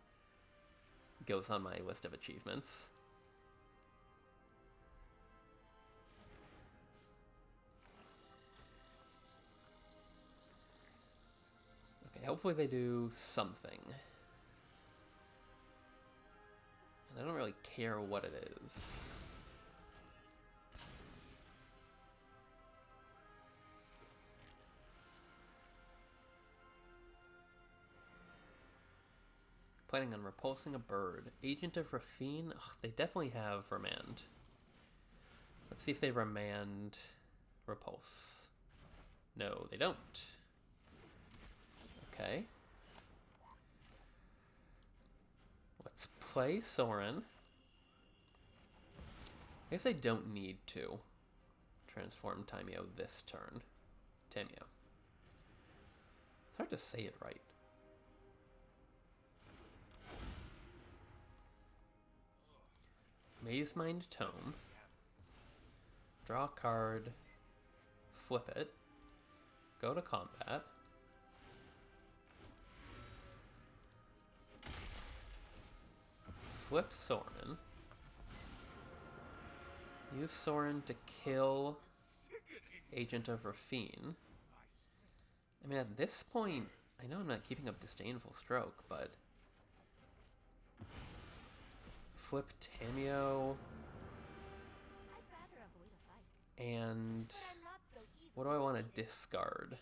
goes on my list of achievements. Okay, hopefully they do something. And I don't really care what it is. Planning on repulsing a bird. Agent of Rafine? Ugh, they definitely have Remand. Let's see if they Remand Repulse. No, they don't. Okay. Let's play Sorin. I guess I don't need to transform Tamio this turn. Tamio. It's hard to say it right. Mazemind Tome. Draw a card. Flip it. Go to combat. Flip Sorin. Use Sorin to kill Agent of Rafine. I mean, at this point, I know I'm not keeping up Disdainful Stroke, but flip Tamio. And what do I want to discard?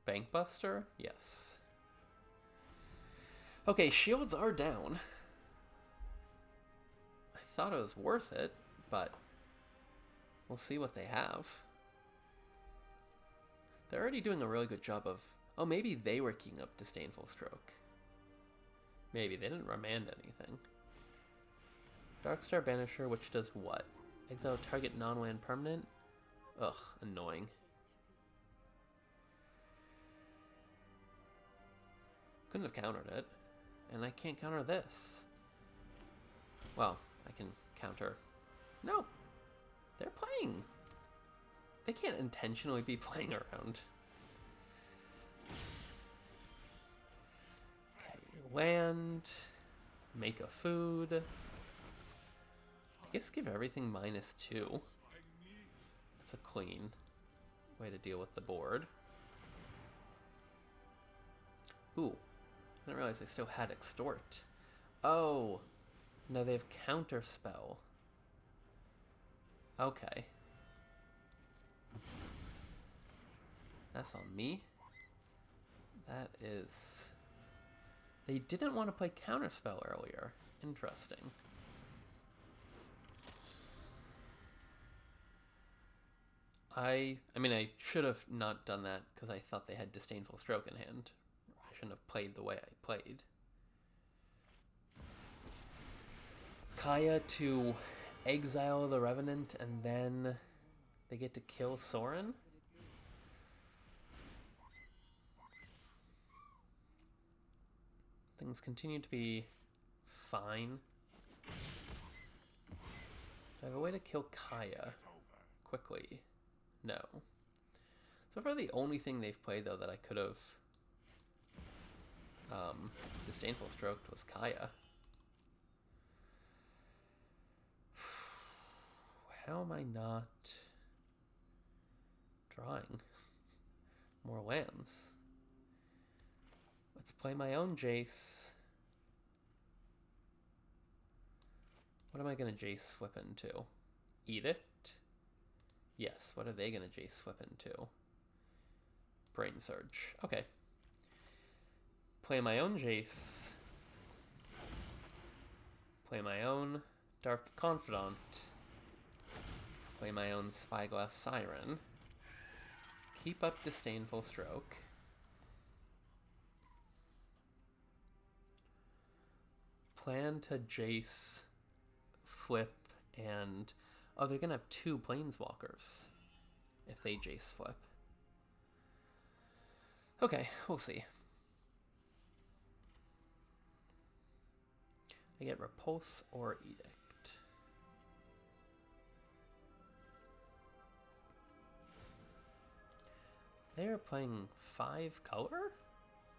Bankbuster? Yes. Okay, shields are down. I thought it was worth it, but we'll see what they have. They're already doing a really good job of... Oh, maybe they were keying up Disdainful Stroke. Maybe. They didn't remand anything. Darkstar Banisher, which does what? Exile target non-land permanent? Ugh, annoying. Couldn't have countered it. And I can't counter this. Well, I can counter. No, they're playing. They can't intentionally be playing around. Okay, land. Make a food. I guess give everything -2. That's a clean way to deal with the board. Ooh, I didn't realize they still had extort. Oh, no, they have counterspell. Okay. That's on me. That is... They didn't want to play counterspell earlier. Interesting. I mean, I should have not done that because I thought they had Disdainful Stroke in hand. I shouldn't have played the way I played. Kaya to exile the Revenant and then they get to kill Sorin? Things continue to be fine. Do I have a way to kill Kaya quickly? No. So far the only thing they've played though that I could have Disdainful Stroked was Kaya. How am I not drawing more lands? Let's play my own Jace. What am I going to Jace flip into? Edict? Yes, what are they going to Jace flip into? Brain Surge. Okay. Play my own Jace. Play my own Dark Confidant. Play my own Spyglass Siren. Keep up Disdainful Stroke. Plan to Jace, flip, and... Oh, they're gonna have 2 Planeswalkers if they Jace flip. Okay, we'll see. I get Repulse or Edict. They are playing 5 color?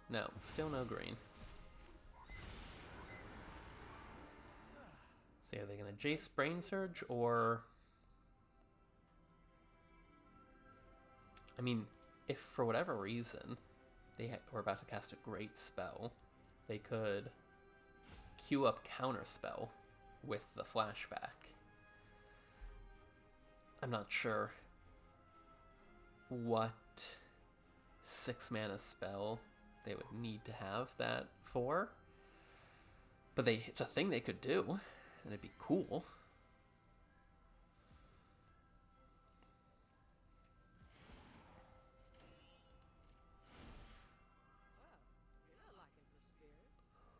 No, still no green. So are they going to Jace Brain Surge or... I mean, if for whatever reason they were about to cast a great spell, they could queue up Counterspell with the flashback. I'm not sure what 6-mana spell they would need to have that for, but it's a thing they could do, and it'd be cool.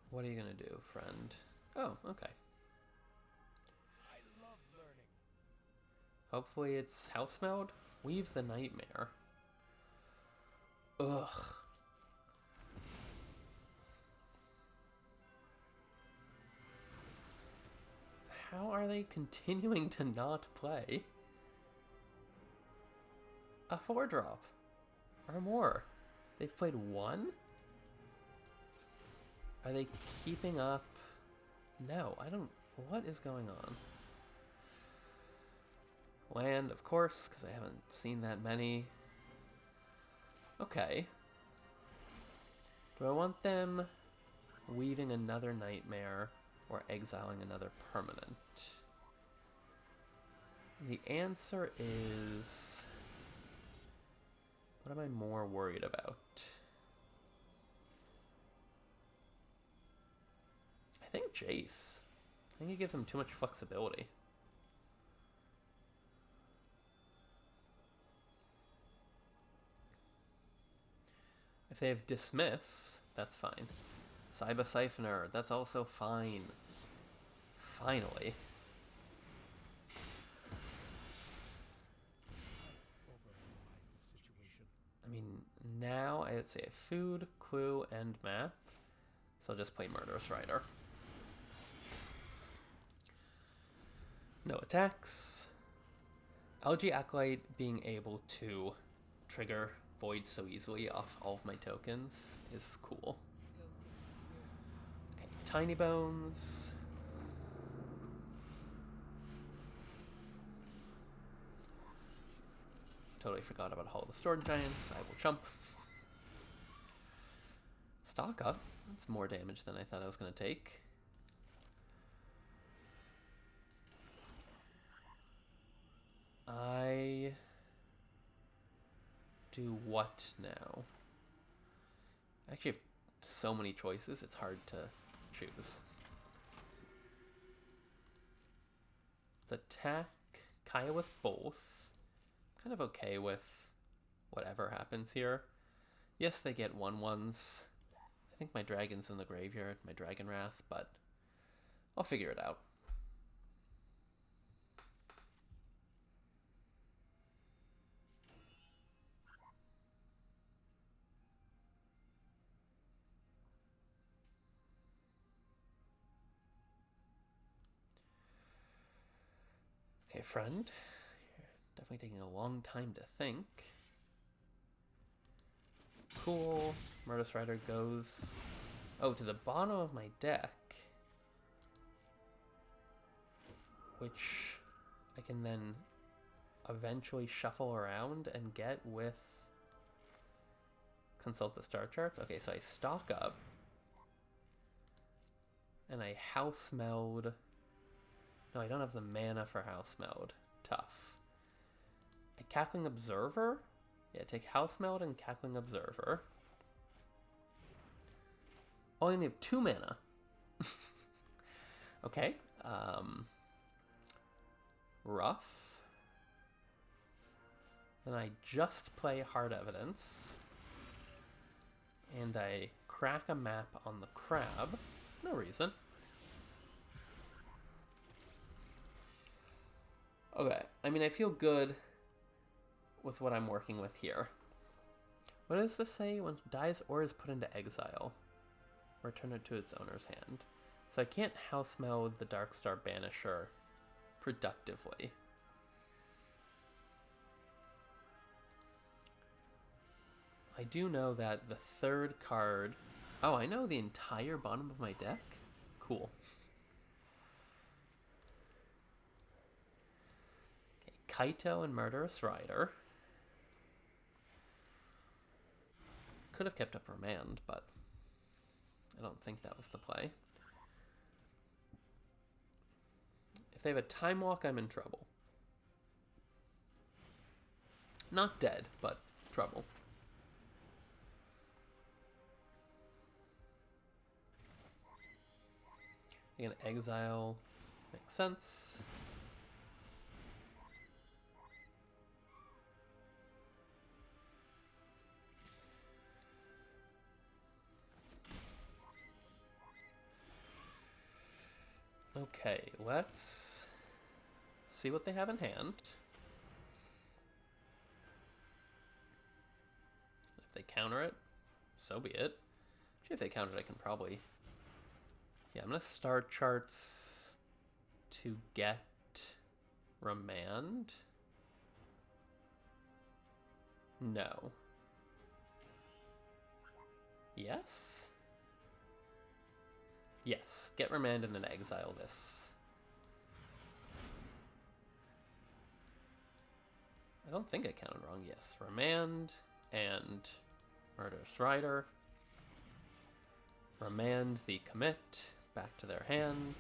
What are you gonna do, friend? Oh, okay. I love learning. Hopefully it's house mode. Weave the Nightmare. Ugh. How are they continuing to not play a 4-drop or more? They've played 1? Are they keeping up? No, I don't... What is going on? Land, of course, because I haven't seen that many. Okay. Do I want them weaving another Nightmare or exiling another permanent? The answer is... What am I more worried about? I think Jace. I think it gives them too much flexibility. If they have Dismiss, that's fine. Cyber Siphoner, that's also fine. Finally. I mean, now I'd say food, clue, and map. So I'll just play Murderous Rider. No attacks. Algae Acolyte being able to trigger Void so easily off all of my tokens is cool. Okay, Tiny Bones. Totally forgot about Hall of the Storm Giants. I will jump. Stock up. That's more damage than I thought I was going to take. I do what now? I actually have so many choices, it's hard to choose. Let's attack Kaya with both. Kind of okay with whatever happens here. Yes, they get 1/1s. I think my dragon's in the graveyard, my Dragon Wrath, but I'll figure it out. Okay, friend. You're definitely taking a long time to think. Cool. Murderous Rider goes... Oh, to the bottom of my deck. Which I can then eventually shuffle around and get with Consult the Star Charts. Okay, so I stock up. And I House Meld. No, I don't have the mana for House Meld. Tough. A Cackling Observer? Yeah, take House Meld and Cackling Observer. Oh, I only have 2 mana. Okay. Rough. Then I just play Hard Evidence. And I crack a map on the crab. No reason. Okay, I mean, I feel good with what I'm working with here. What does this say? When it dies or is put into exile, return it to its owner's hand. So I can't House Meld the Darkstar Banisher productively. I do know that the third card... Oh, I know the entire bottom of my deck? Cool. Okay, Kaito and Murderous Rider. Could have kept up Remand, but I don't think that was the play. If they have a Time Walk, I'm in trouble. Not dead, but trouble. Again, exile makes sense. Okay, let's see what they have in hand. If they counter it, so be it. Actually, if they counter it, I can probably... Yeah, I'm going to Star Charts to get Remand. No. Yes? Yes, get Remand and then exile this. I don't think I counted wrong. Yes, Remand and Murderous Rider. Remand the commit back to their hand.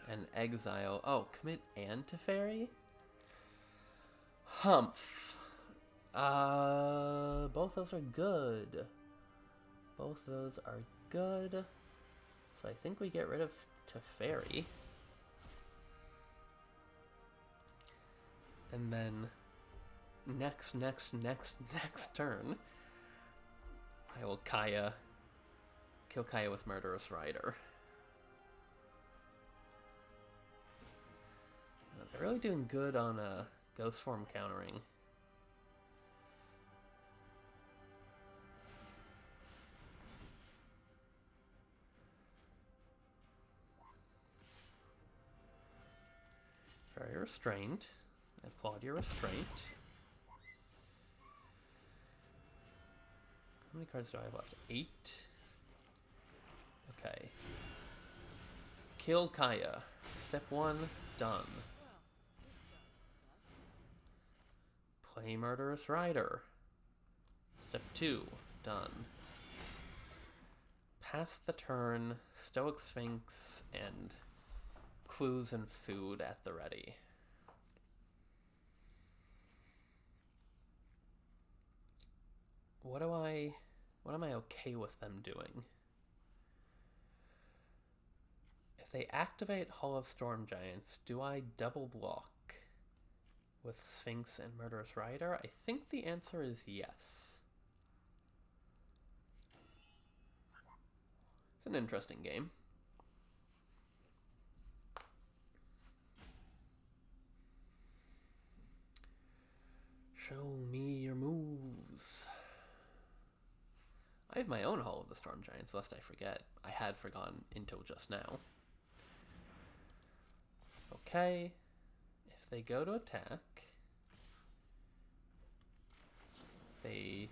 And exile. Oh, commit and Teferi? Humph. Both those are good. Both those are good. So I think we get rid of Teferi. And then next turn, I will kill Kaya with Murderous Rider. They're really doing good on Ghost Form countering. You're restrained. I applaud your restraint. How many cards do I have left? 8. Okay. Kill Kaya. Step 1, done. Play Murderous Rider. Step 2, done. Pass the turn, Stoic Sphinx, and clues and food at the ready. What am I okay with them doing? If they activate Hall of Storm Giants, do I double block with Sphinx and Murderous Rider? I think the answer is yes. It's an interesting game. Show me your moves. I have my own Hall of the Storm Giants, lest I forget. I had forgotten until just now. Okay. If they go to attack, they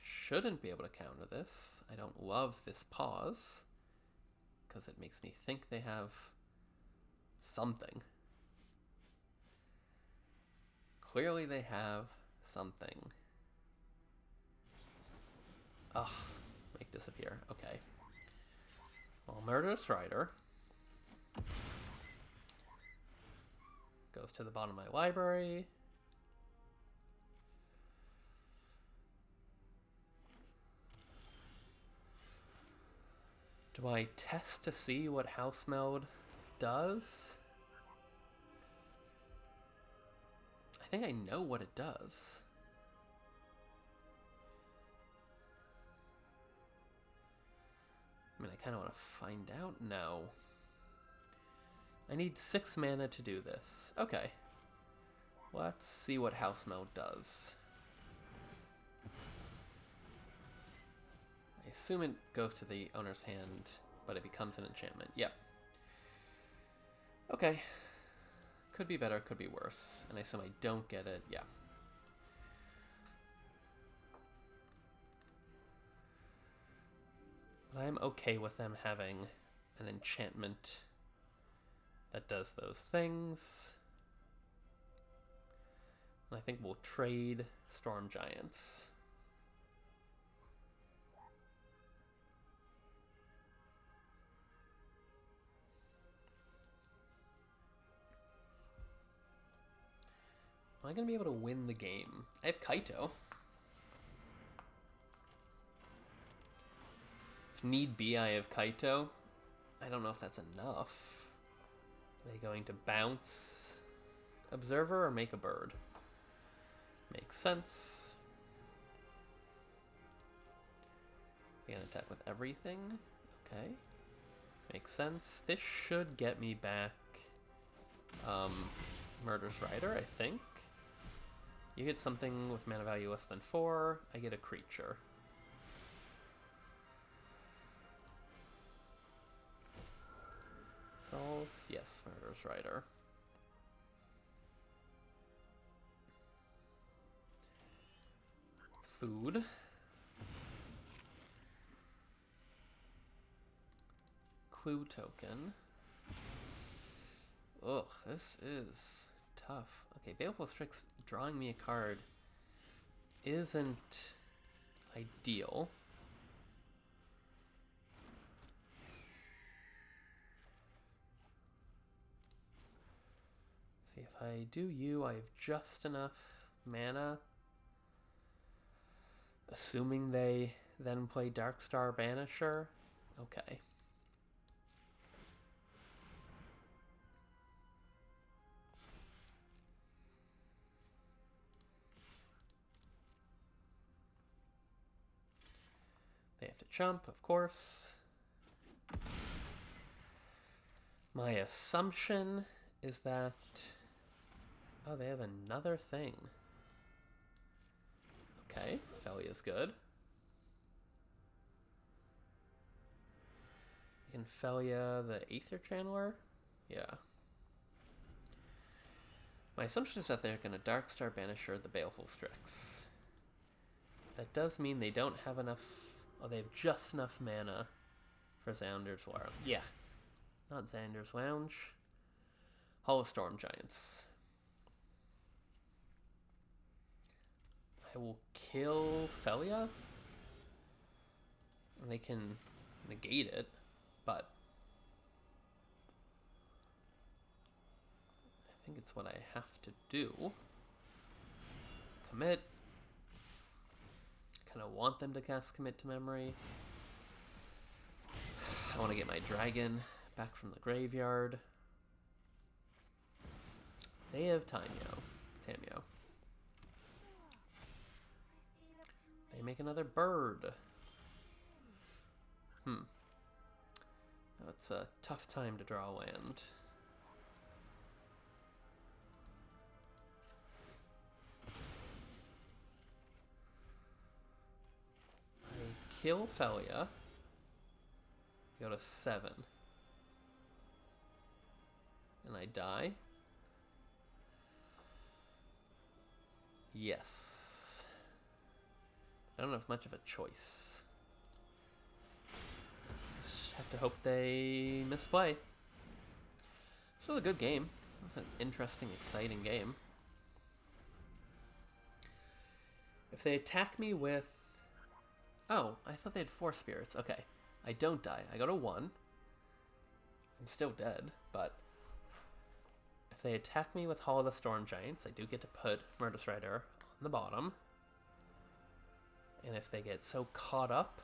shouldn't be able to counter this. I don't love this pause, because it makes me think they have something. Clearly they have something. Ugh, make disappear. Okay. Well, Murderous Rider goes to the bottom of my library. Do I test to see what House Meld does? I think I know what it does. I mean, I kind of want to find out now. I need 6 mana to do this. Okay. Let's see what House Meld does. I assume it goes to the owner's hand, but it becomes an enchantment. Yep. Okay. Could be better, could be worse. And I assume I don't get it. Yeah. But I'm okay with them having an enchantment that does those things. And I think we'll trade Storm Giants. Am I going to be able to win the game? I have Kaito. If need be, I have Kaito. I don't know if that's enough. Are they going to bounce Observer or make a bird? Makes sense. They can attack with everything. Okay. Makes sense. This should get me back Murderous Rider, I think. You get something with mana value less than 4. I get a creature. Solve. Yes, Murderous Rider. Food. Clue token. Ugh, this is tough. Okay, Baleful Strix drawing me a card isn't ideal. See, if I do you, I have just enough mana. Assuming they then play Darkstar Banisher. Okay. They have to jump, of course. My assumption is that... Oh, they have another thing. Okay, Felia's good. You can Felia the Aether Channeler? Yeah. My assumption is that they're going to Darkstar Banisher the Baleful Strix. That does mean they don't have enough... Oh, they have just enough mana for Xander's Lounge. Yeah. Not Xander's Lounge. Hall of Storm Giants. I will kill Felia. And they can negate it, but... I think it's what I have to do. Commit. Kind of want them to cast Commit to Memory. I want to get my dragon back from the graveyard. They have Tamio. They make another bird. Now it's a tough time to draw land. I kill Felia. Go to 7. And I die. Yes. I don't have much of a choice. Just have to hope they misplay. This was a good game. It was an interesting, exciting game. If they attack me with... Oh, I thought they had 4 spirits. Okay. I don't die. I go to 1. I'm still dead, but... If they attack me with Hall of the Storm Giants, I do get to put Murderous Rider on the bottom. And if they get so caught up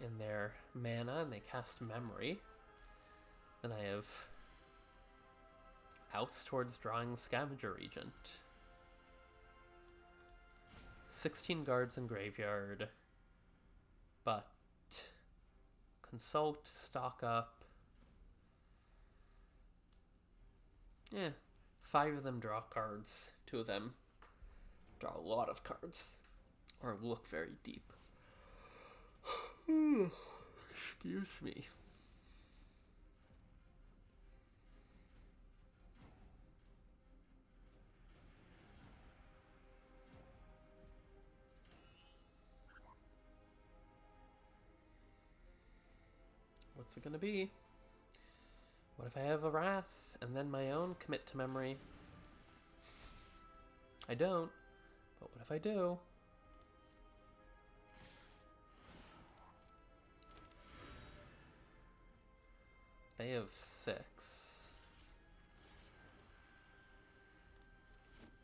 in their mana and they cast Memory, then I have outs towards drawing Scavenger Regent. 16 guards in graveyard, but consult, stock up. Yeah, 5 of them draw cards, 2 of them draw a lot of cards, or look very deep. Excuse me. What's it gonna be? What if I have a Wrath and then my own Commit to Memory? I don't, but what if I do? They have 6.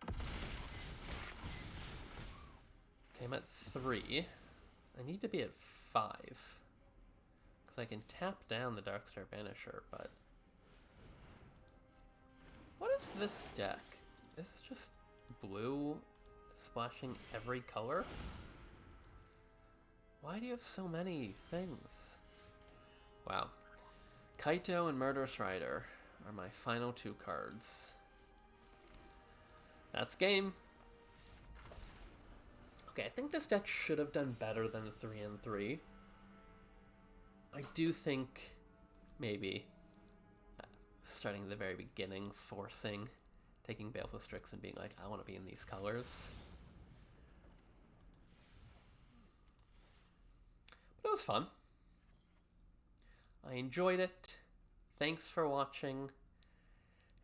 Okay, I'm at 3. I need to be at 5. Because I can tap down the Darkstar Banisher, but... What is this deck? Is it just blue splashing every color? Why do you have so many things? Wow. Kaito and Murderous Rider are my final 2 cards. That's game. Okay, I think this deck should have done better than the 3 and 3. I do think maybe starting at the very beginning, forcing, taking Baleful Strix and being like, I want to be in these colors. But it was fun. I enjoyed it. Thanks for watching,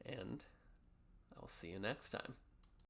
and I'll see you next time.